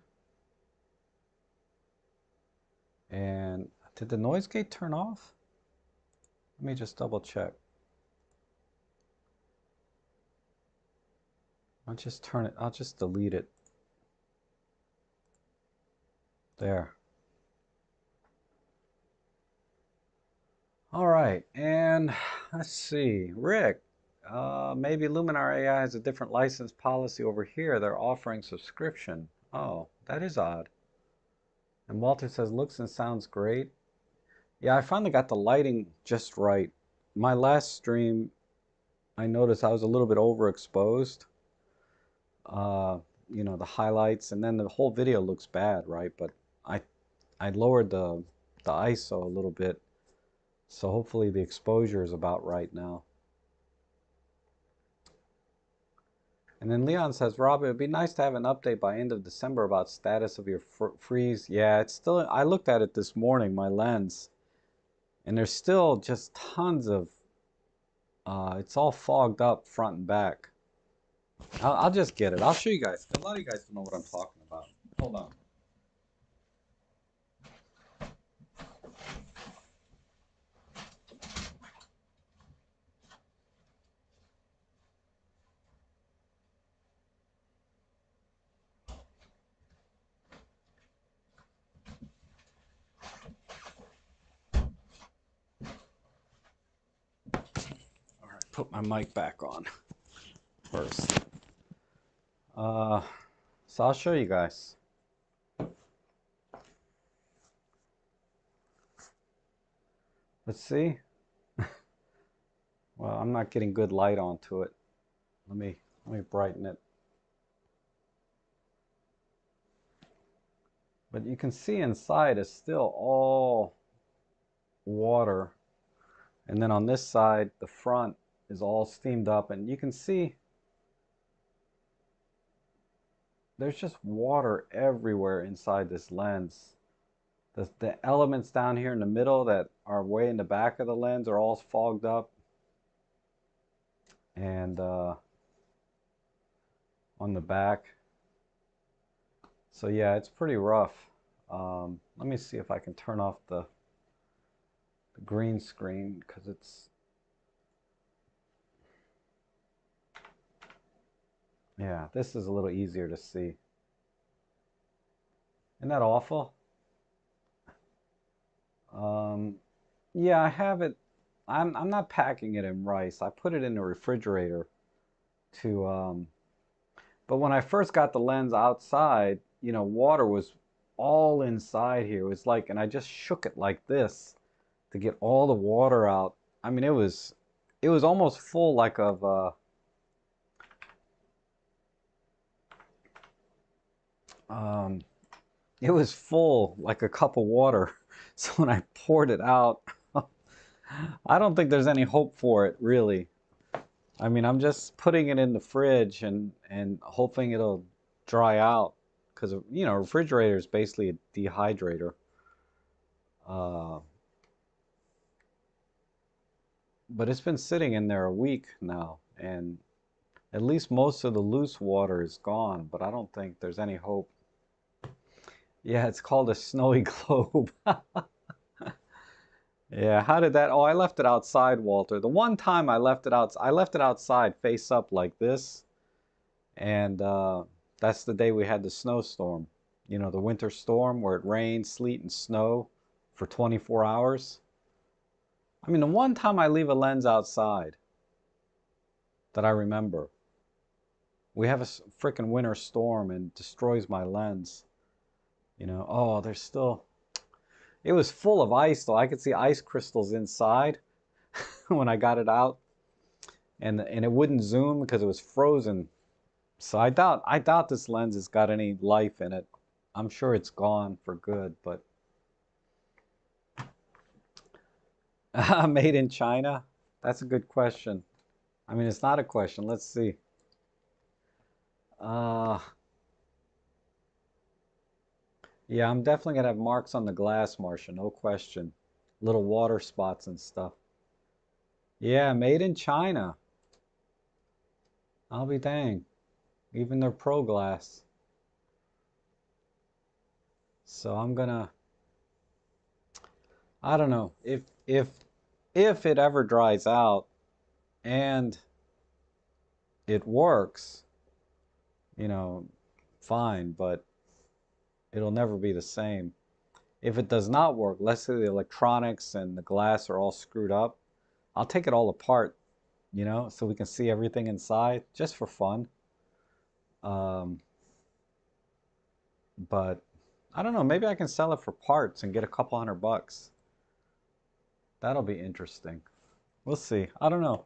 S1: And did the noise gate turn off? Let me just double check. I'll just turn it, I'll just delete it. There. All right, and let's see, Rick, maybe Luminar AI has a different license policy over here. They're offering subscription. Oh, that is odd. And Walter says, looks and sounds great. Yeah, I finally got the lighting just right. My last stream, I noticed I was a little bit overexposed. Uh, the highlights, and then the whole video looks bad, right? But I I lowered the ISO a little bit, so hopefully the exposure is about right now. And then Leon says, Rob, it would be nice to have an update by end of December about status of your freeze. Yeah, it's still, I looked at it this morning, my lens, and there's still just tons of, it's all fogged up front and back. I'll just get it. I'll show you guys. A lot of you guys don't know what I'm talking about. Hold on. All right, put my mic back on first. So I'll show you guys. Let's see. Well, I'm not getting good light onto it. Let me brighten it. But you can see inside is still all water. And then on this side, the front is all steamed up, and you can see there's just water everywhere inside this lens. The elements down here in the middle that are way in the back of the lens are all fogged up. And on the back. So yeah, it's pretty rough. Let me see if I can turn off the green screen because it's, yeah, this is a little easier to see. Isn't that awful? Yeah, I have it. I'm not packing it in rice. I put it in the refrigerator to but when I first got the lens outside, water was all inside here. It was like, and I just shook it like this to get all the water out. I mean, it was almost full like of it was full like a cup of water. So when I poured it out, I don't think there's any hope for it, really. I mean, I'm just putting it in the fridge and hoping it'll dry out. because you know, refrigerator is basically a dehydrator. Uh, but it's been sitting in there a week now, and at least most of the loose water is gone, but I don't think there's any hope. Yeah, it's called a snowy globe. Yeah, how did that? Oh, I left it outside, Walter. The one time I left it outside face up like this, and that's the day we had the snowstorm. You know, the winter storm where it rained, sleet, and snow for 24 hours. I mean, the one time I leave a lens outside that I remember, we have a freaking winter storm and destroys my lens. You know, oh, there's still, it was full of ice though. I could see ice crystals inside when I got it out, and it wouldn't zoom because it was frozen. So I doubt this lens has got any life in it. I'm sure it's gone for good, but made in China? That's a good question. I mean, it's not a question. Let's see. Uh, yeah, I'm definitely gonna have marks on the glass, Marcia, no question. Little water spots and stuff. Yeah, made in China. I'll be dang. Even their pro glass. So I'm gonna, I don't know, if it ever dries out and it works, you know, fine, but it'll never be the same. If it does not work, let's say the electronics and the glass are all screwed up, I'll take it all apart, you know, so we can see everything inside just for fun. Um, but I don't know, maybe I can sell it for parts and get a couple $100. That'll be interesting. We'll see. I don't know.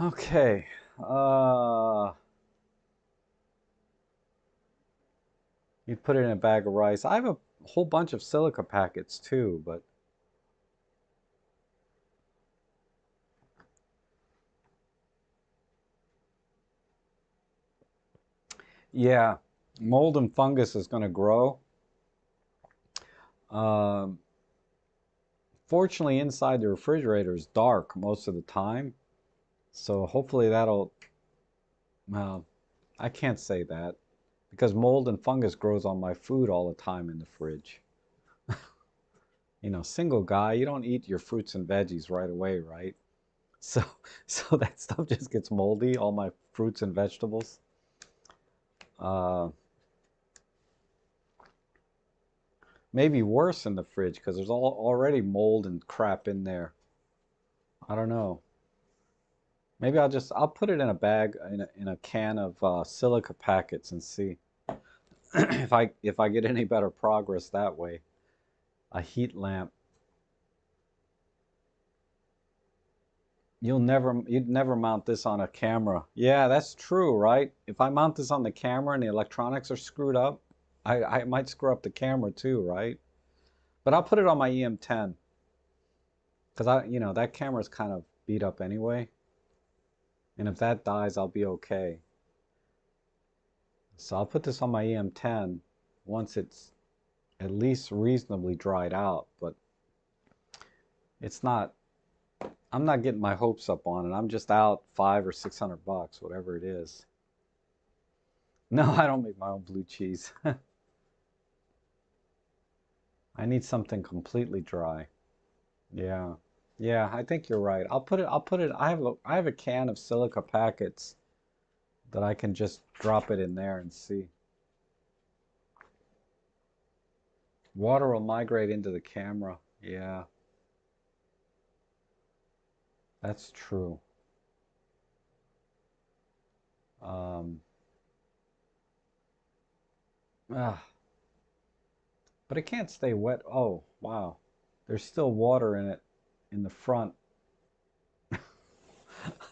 S1: Okay. You put it in a bag of rice. I have a whole bunch of silica packets too, but yeah, mold and fungus is going to grow. Um, Fortunately, inside the refrigerator is dark most of the time, so hopefully that'll, well, I can't say that because mold and fungus grows on my food all the time in the fridge. You know, single guy, you don't eat your fruits and veggies right away, right? So, so that stuff just gets moldy, all my fruits and vegetables. Uh, Maybe worse in the fridge because there's already mold and crap in there. I don't know. Maybe I'll put it in a bag in a can of silica packets and see if I get any better progress that way. A heat lamp. You'd never mount this on a camera. Yeah, that's true, right? If I mount this on the camera and the electronics are screwed up, I might screw up the camera too, right? But I'll put it on my EM10 because you know, that camera's kind of beat up anyway. And if that dies, I'll be okay. So I'll put this on my EM10 once it's at least reasonably dried out, but it's not, I'm not getting my hopes up on it. I'm just out 500 or 600 bucks, whatever it is. No, I don't make my own blue cheese. I need something completely dry. Yeah. Yeah, I think you're right. I have a can of silica packets that I can just drop it in there and see. Water will migrate into the camera. Yeah, that's true. Um, ah, but it can't stay wet. Oh, wow. There's still water in it in the front.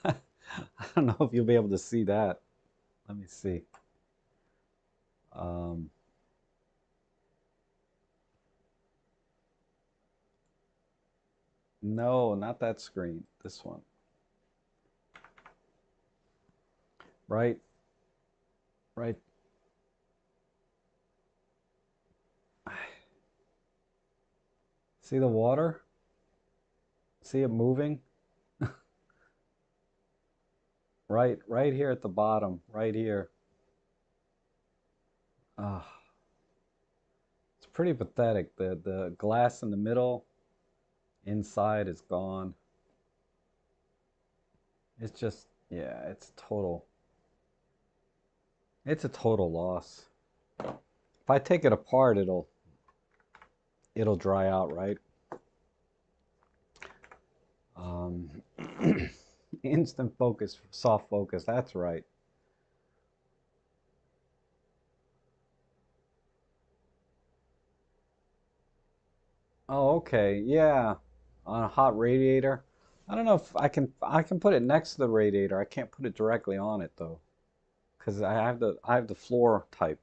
S1: I don't know if you'll be able to see that. Let me see. Um, no, not that screen. This one. Right, right. See the water? See it moving? Right here at the bottom, right here. Ah, it's pretty pathetic. The glass in the middle, inside is gone. It's just, yeah, it's a total loss. If I take it apart, it'll dry out, right? Um, instant focus, soft focus, that's right. Oh, okay, yeah. On a hot radiator. I don't know if I can put it next to the radiator. I can't put it directly on it though, because I have the floor type.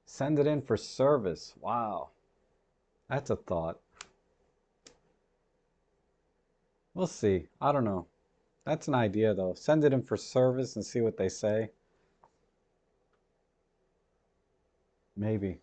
S1: Send it in for service. Wow, that's a thought. We'll see. I don't know. That's an idea though. Send it in for service and see what they say. Maybe.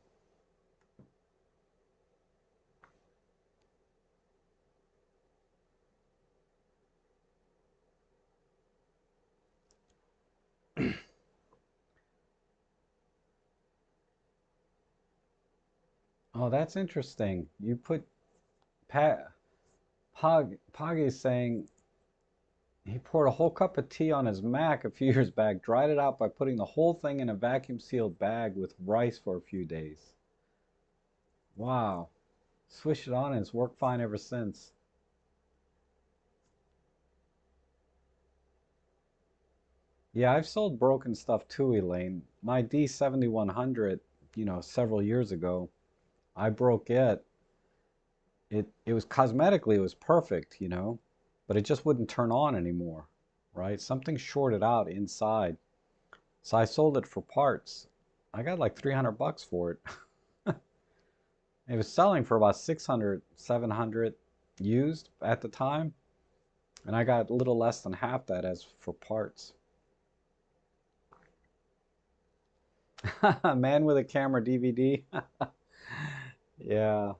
S1: Oh, that's interesting. You put Pog is saying he poured a whole cup of tea on his Mac a few years back, dried it out by putting the whole thing in a vacuum sealed bag with rice for a few days. Wow. Swish it on and it's worked fine ever since. Yeah, I've sold broken stuff too, Elaine. My D7100, several years ago, I broke it. It was cosmetically, it was perfect, but it just wouldn't turn on anymore, right? Something shorted out inside. So I sold it for parts. I got like 300 bucks for it. It was selling for about 600, 700 used at the time, and I got a little less than half that as for parts. Man with a camera DVD. Yeah,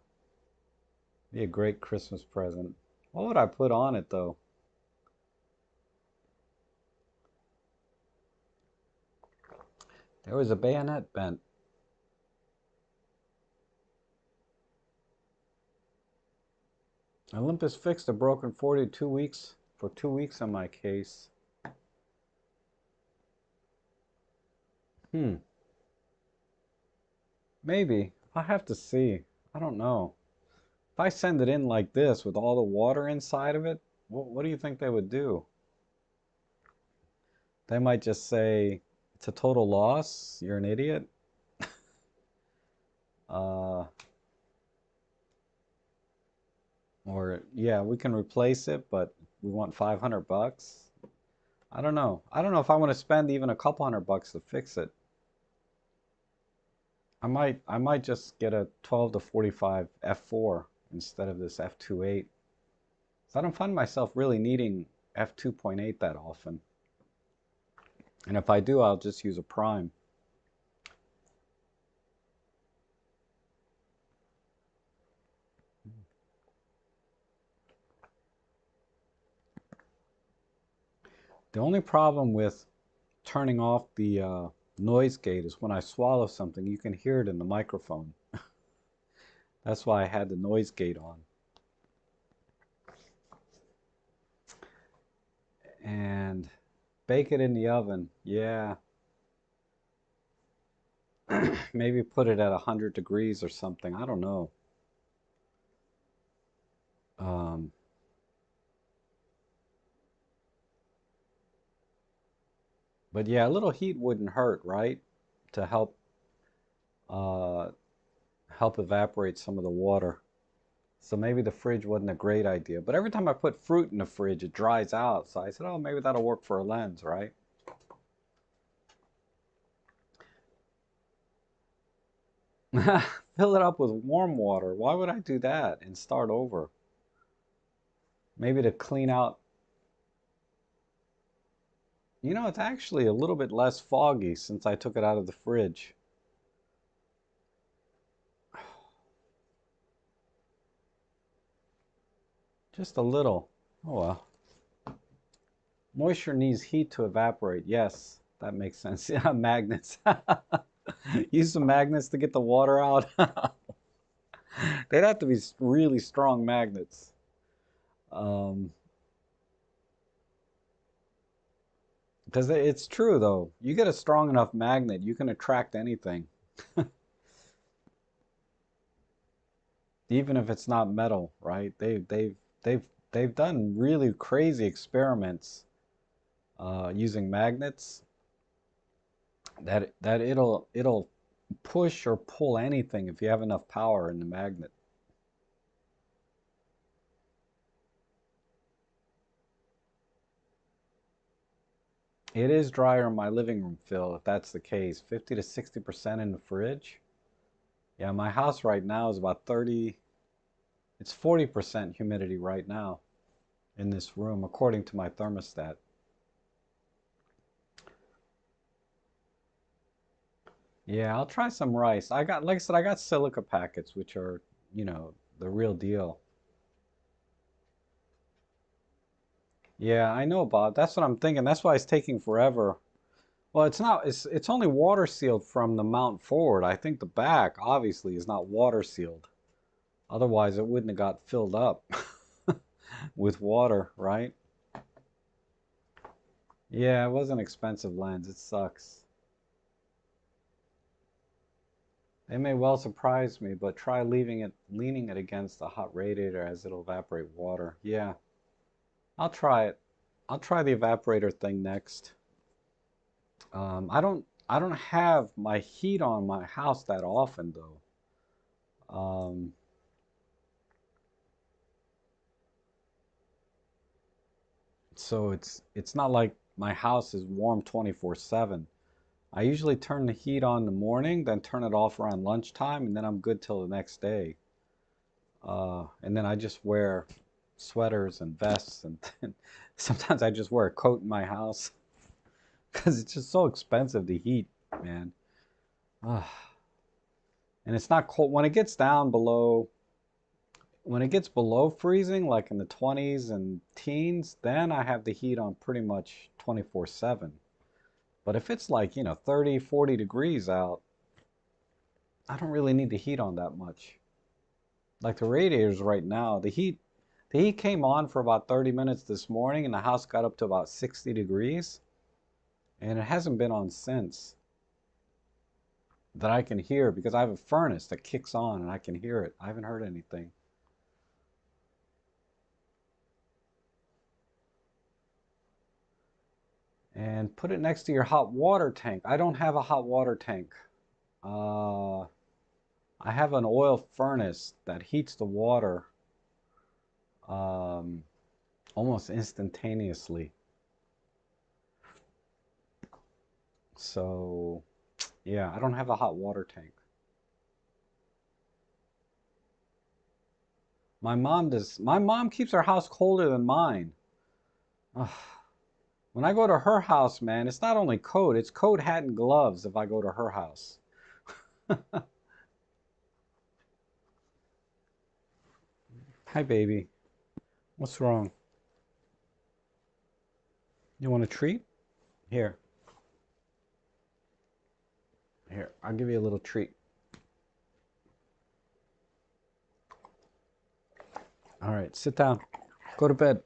S1: be a great Christmas present. What would I put on it though? There was a bayonet bent. Olympus fixed a broken 42 weeks for 2 weeks on my case. Hmm, maybe. I have to see. I don't know. If I send it in like this with all the water inside of it, what do you think they would do? They might just say, it's a total loss, you're an idiot. Uh, or, yeah, we can replace it, but we want 500 bucks. I don't know. I don't know if I want to spend even a couple hundred bucks to fix it. I might just get a 12 to 45 f4 instead of this f2.8. So I don't find myself really needing f2.8 that often. And if I do, I'll just use a prime. The only problem with turning off the noise gate is when I swallow something, you can hear it in the microphone. That's why I had the noise gate on. And bake it in the oven. Yeah, maybe put it at 100 degrees or something. I don't know. Um, but yeah, a little heat wouldn't hurt, right? To uh, help evaporate some of the water. So maybe the fridge wasn't a great idea. But every time I put fruit in the fridge, it dries out. So I said, oh, maybe that'll work for a lens, right? Fill it up with warm water. Why would I do that and start over? Maybe to clean out. You know, it's actually a little bit less foggy since I took it out of the fridge. Just a little. Oh well. Moisture needs heat to evaporate. Yes, that makes sense. Yeah, magnets. Use some magnets to get the water out. They'd have to be really strong magnets. Um, because it's true though. You get a strong enough magnet, you can attract anything, even if it's not metal, right? They've they've done really crazy experiments using magnets that it'll push or pull anything if you have enough power in the magnet. It is drier in my living room, Phil, if that's the case. 50 to 60% in the fridge. Yeah, my house right now is about 30, it's 40% humidity right now in this room, according to my thermostat. Yeah, I'll try some rice. I got, like I said, I got silica packets, which are, you know, the real deal. Yeah, I know, Bob. That's what I'm thinking. That's why it's taking forever. Well, it's not, it's only water sealed from the mount forward. I think the back, obviously, is not water sealed. Otherwise, it wouldn't have got filled up with water, right? Yeah, it was an expensive lens. It sucks. They may well surprise me, but try leaning it against a hot radiator as it'll evaporate water. Yeah, I'll try it. I'll try the evaporator thing next. I don't have my heat on my house that often though. Um, so it's not like my house is warm 24/7. I usually turn the heat on in the morning, then turn it off around lunchtime, and then I'm good till the next day. And then I just wear sweaters and vests, and sometimes I just wear a coat in my house because it's just so expensive to heat, man. Ah, and it's not cold when it gets below freezing, like in the 20s and teens, then I have the heat on pretty much 24/7. But if it's like, 30, 40 degrees out, I don't really need the heat on that much. Like the radiators right now, the heat came on for about 30 minutes this morning and the house got up to about 60 degrees and it hasn't been on since that I can hear because I have a furnace that kicks on and I can hear it. I haven't heard anything. And put it next to your hot water tank. I don't have a hot water tank. Uh, I have an oil furnace that heats the water um, almost instantaneously. So, yeah, I don't have a hot water tank. My mom does. My mom keeps her house colder than mine. Ugh. When I go to her house, man, it's not only coat, it's coat, hat, and gloves if I go to her house. Hi, baby. What's wrong? You want a treat? Here, here, I'll give you a little treat. All right, sit down. Go to bed.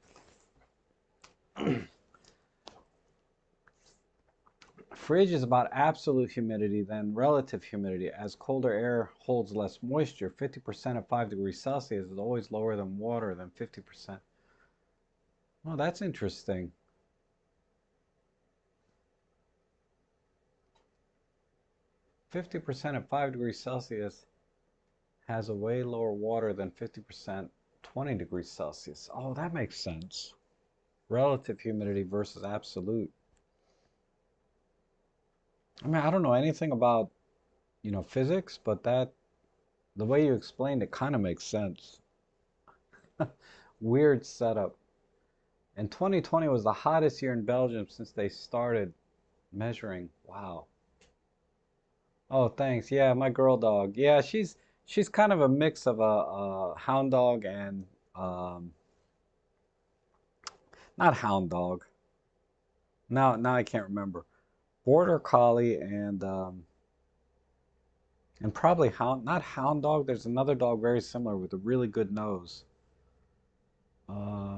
S1: Fridge is about absolute humidity, then relative humidity. As colder air holds less moisture, 50% at 5 degrees Celsius is always lower than water than 50%. Oh, that's interesting. 50% at 5 degrees Celsius has a way lower water than 50% 20 degrees Celsius. Oh, that makes sense. Relative humidity versus absolute. I mean, I don't know anything about, physics, but the way you explained it kind of makes sense. Weird setup. And 2020 was the hottest year in Belgium since they started measuring. Wow. Oh, thanks. Yeah, my girl dog. Yeah, she's kind of a mix of a hound dog and um, not hound dog. Now I can't remember. Border collie and probably hound, not hound dog. There's another dog very similar with a really good nose. Uh,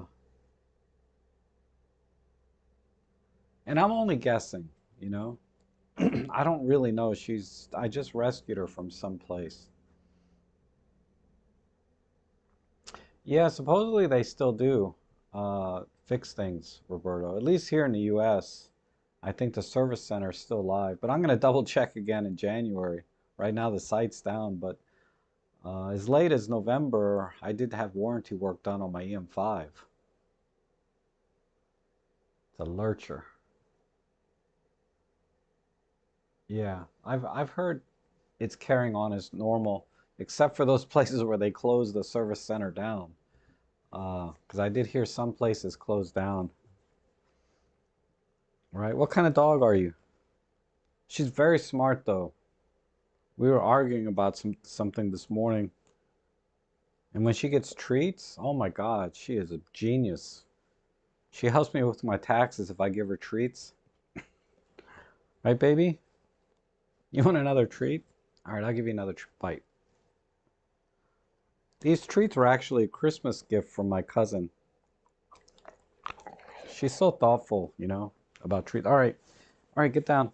S1: and I'm only guessing, you know. I don't really know. I just rescued her from someplace. Yeah, supposedly they still do fix things, Roberto. At least here in the US. I think the service center is still live, but I'm going to double check again in January. Right now the site's down, but as late as November, I did have warranty work done on my EM5. It's a lurcher. Yeah, I've heard it's carrying on as normal, except for those places where they close the service center down. Because I did hear some places close down. Right? What kind of dog are you? She's very smart though. We were arguing about something this morning, and when she gets treats, oh my God, she is a genius. She helps me with my taxes if I give her treats. Right, baby? You want another treat? All right, I'll give you another bite. These treats were actually a Christmas gift from my cousin. She's so thoughtful, you know, about treats. All right, get down.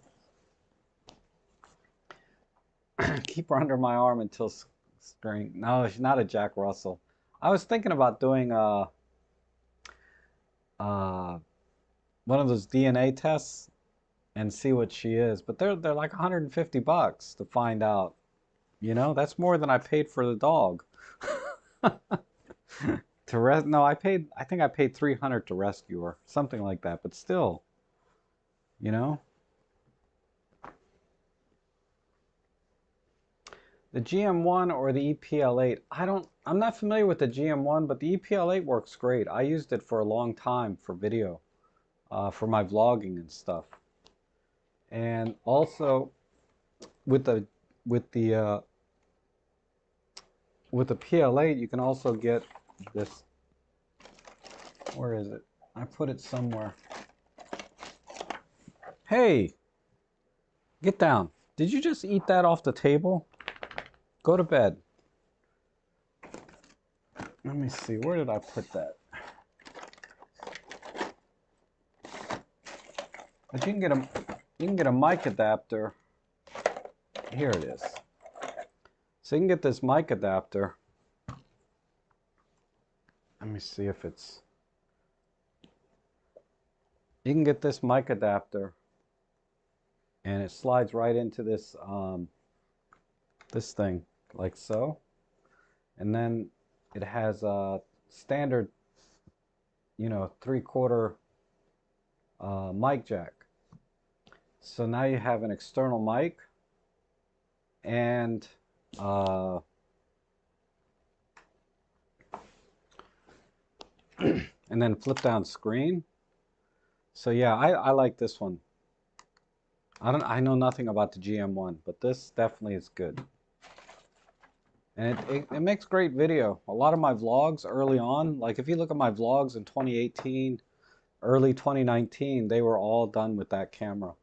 S1: Keep her under my arm until spring. No, she's not a Jack Russell. I was thinking about doing uh, one of those DNA tests and see what she is, but they're like 150 bucks to find out. You know, that's more than I paid for the dog. No, I think I paid 300 to rescue her, something like that, but still, you know. The GM1 or the EPL8, I'm not familiar with the GM1, but the EPL8 works great. I used it for a long time for video, for my vlogging and stuff. And also with the with the uh, with the PL8, you can also get this. Where is it? I put it somewhere. Hey, get down. Did you just eat that off the table? Go to bed. Let me see. Where did I put that? But you can get a mic adapter. Here it is. So you can get this mic adapter. Let me see if it's. You can get this mic adapter, and it slides right into this this thing, like so. And then it has a standard, you know, 3/4 mic jack. So now you have an external mic and and then flip down screen. So yeah, I like this one. I know nothing about the GM1, but this definitely is good. And it makes great video. A lot of my vlogs early on, like if you look at my vlogs in 2018, early 2019, they were all done with that camera.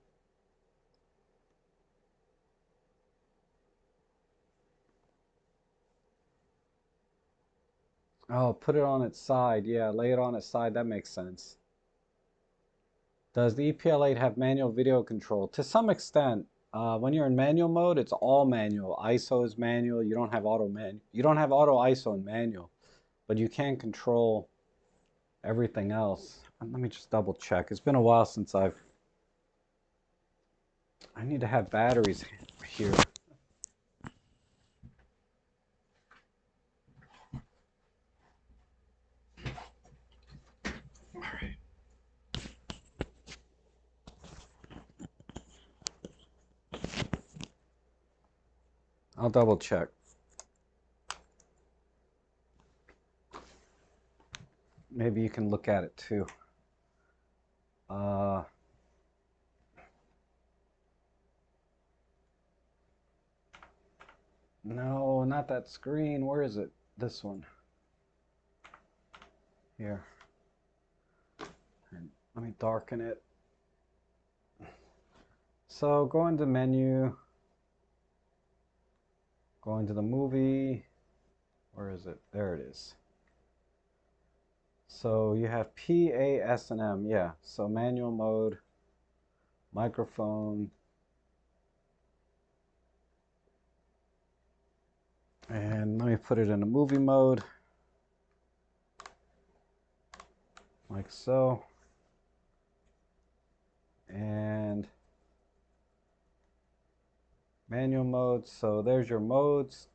S1: Oh, put it on its side. Yeah, lay it on its side. That makes sense. Does the EPL8 have manual video control? To some extent. When you're in manual mode, it's all manual. ISO is manual. You don't have You don't have auto ISO in manual, but you can control everything else. Let me just double check. It's been a while since I need to have batteries here. All right. I'll double check. Maybe you can look at it too. No, not that screen. Where is it? This one. Here. And let me darken it. So go into menu. Go into the movie. Where is it? There it is. So you have P, A, S, and M. Yeah. So manual mode, microphone. And let me put it in a movie mode. Like so. And manual mode. So there's your modes.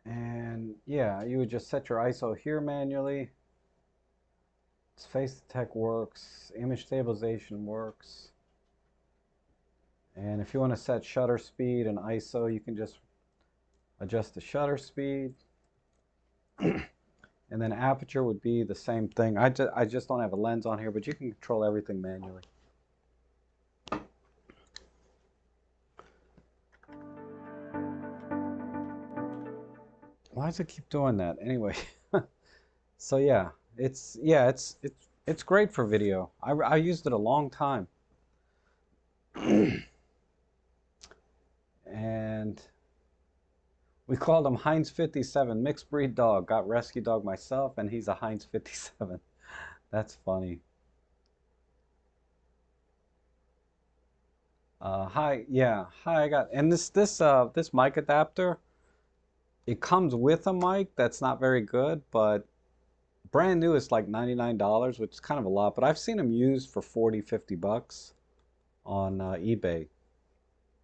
S1: And yeah, you would just set your ISO here manually. Face detect works, image stabilization works. And if you want to set shutter speed and ISO, you can just adjust the shutter speed. And then aperture would be the same thing. I just don't have a lens on here, but you can control everything manually. Why does it keep doing that? Anyway, so yeah, it's great for video. I used it a long time. And we called him Heinz 57, mixed breed dog. Got rescue dog myself, and he's a Heinz 57. That's funny. Hi, yeah, hi. I got and this mic adapter. It comes with a mic that's not very good, but brand new is like $99, which is kind of a lot. But I've seen them used for 40, 50 bucks on eBay.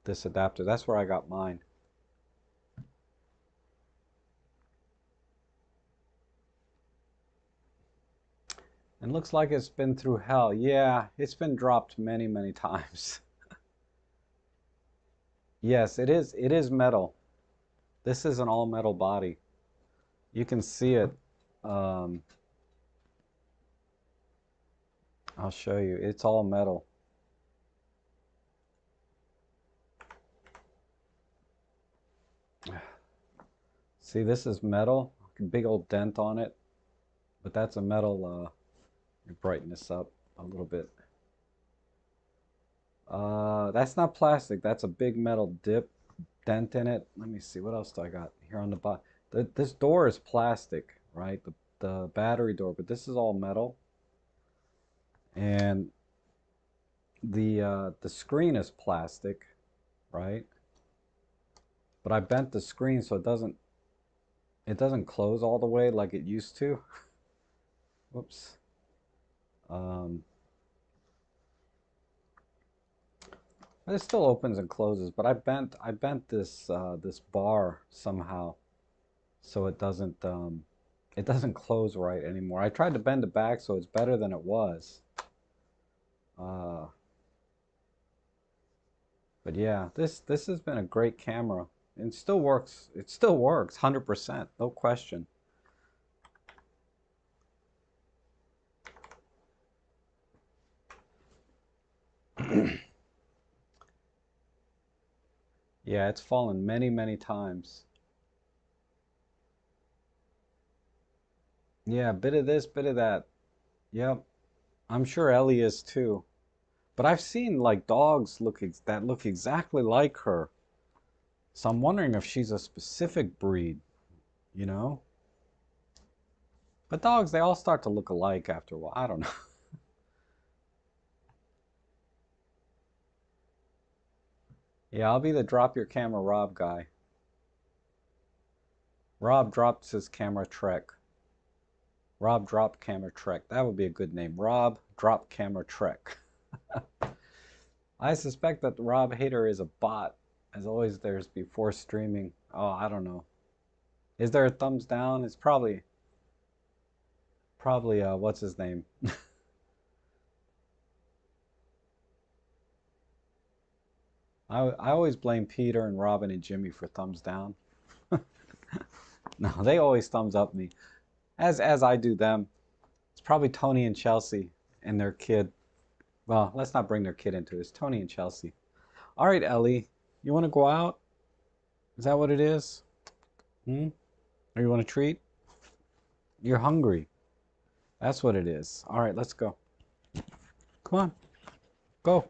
S1: This adapter. That's where I got mine. And looks like it's been through hell. Yeah, it's been dropped many, many times. Yes, it is. It is metal. This is an all metal body. You can see it. Um, I'll show you. It's all metal. See, this is metal. Big old dent on it. But that's a metal. Brighten this up a little bit. That's not plastic. That's a big metal dent in it. Let me see. What else do I got here on the bottom? This door is plastic, right? The battery door, but this is all metal. And the screen is plastic, right? But I bent the screen so it doesn't close all the way like it used to. Whoops. It still opens and closes, but I bent this this bar somehow so it doesn't close right anymore. I tried to bend it back so it's better than it was. But yeah, this has been a great camera. It still works. It still works 100%, no question. Yeah, it's fallen many, many times. Yeah, bit of this, bit of that. Yep, I'm sure Ellie is too. But I've seen like dogs that look exactly like her. So I'm wondering if she's a specific breed, you know? But dogs, they all start to look alike after a while. I don't know. Yeah, I'll be the drop your camera Rob guy. Rob drops his camera Trek. Rob drop camera Trek. That would be a good name. Rob drop camera Trek. I suspect that Rob Hater is a bot, as always there's before streaming. Oh, I don't know. Is there a thumbs down? It's probably what's his name? I always blame Peter and Robin and Jimmy for thumbs down. No, they always thumbs up me. As I do them. It's probably Tony and Chelsea and their kid. Well, let's not bring their kid into it. It's Tony and Chelsea. All right, Ellie. You want to go out? Is that what it is? Hmm? Or you want a treat? You're hungry. That's what it is. All right, let's go. Come on. Go.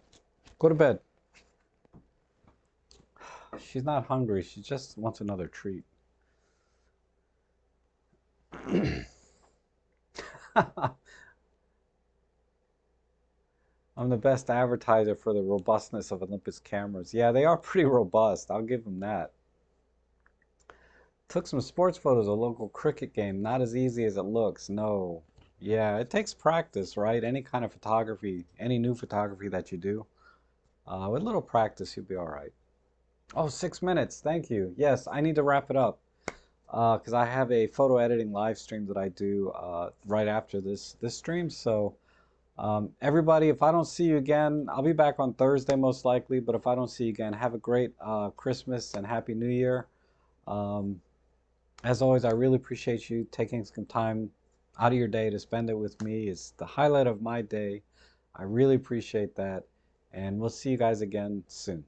S1: Go to bed. She's not hungry. She just wants another treat. I'm the best advertiser for the robustness of Olympus cameras. Yeah, they are pretty robust. I'll give them that. Took some sports photos of a local cricket game. Not as easy as it looks. No. Yeah, it takes practice, right? Any kind of photography, any new photography that you do. With a little practice, you'll be all right. Oh, 6 minutes. Thank you. Yes, I need to wrap it up because I have a photo editing live stream that I do right after this stream. So everybody, if I don't see you again, I'll be back on Thursday most likely. But if I don't see you again, have a great Christmas and Happy New Year. Um, as always, I really appreciate you taking some time out of your day to spend it with me. It's the highlight of my day. I really appreciate that. And we'll see you guys again soon.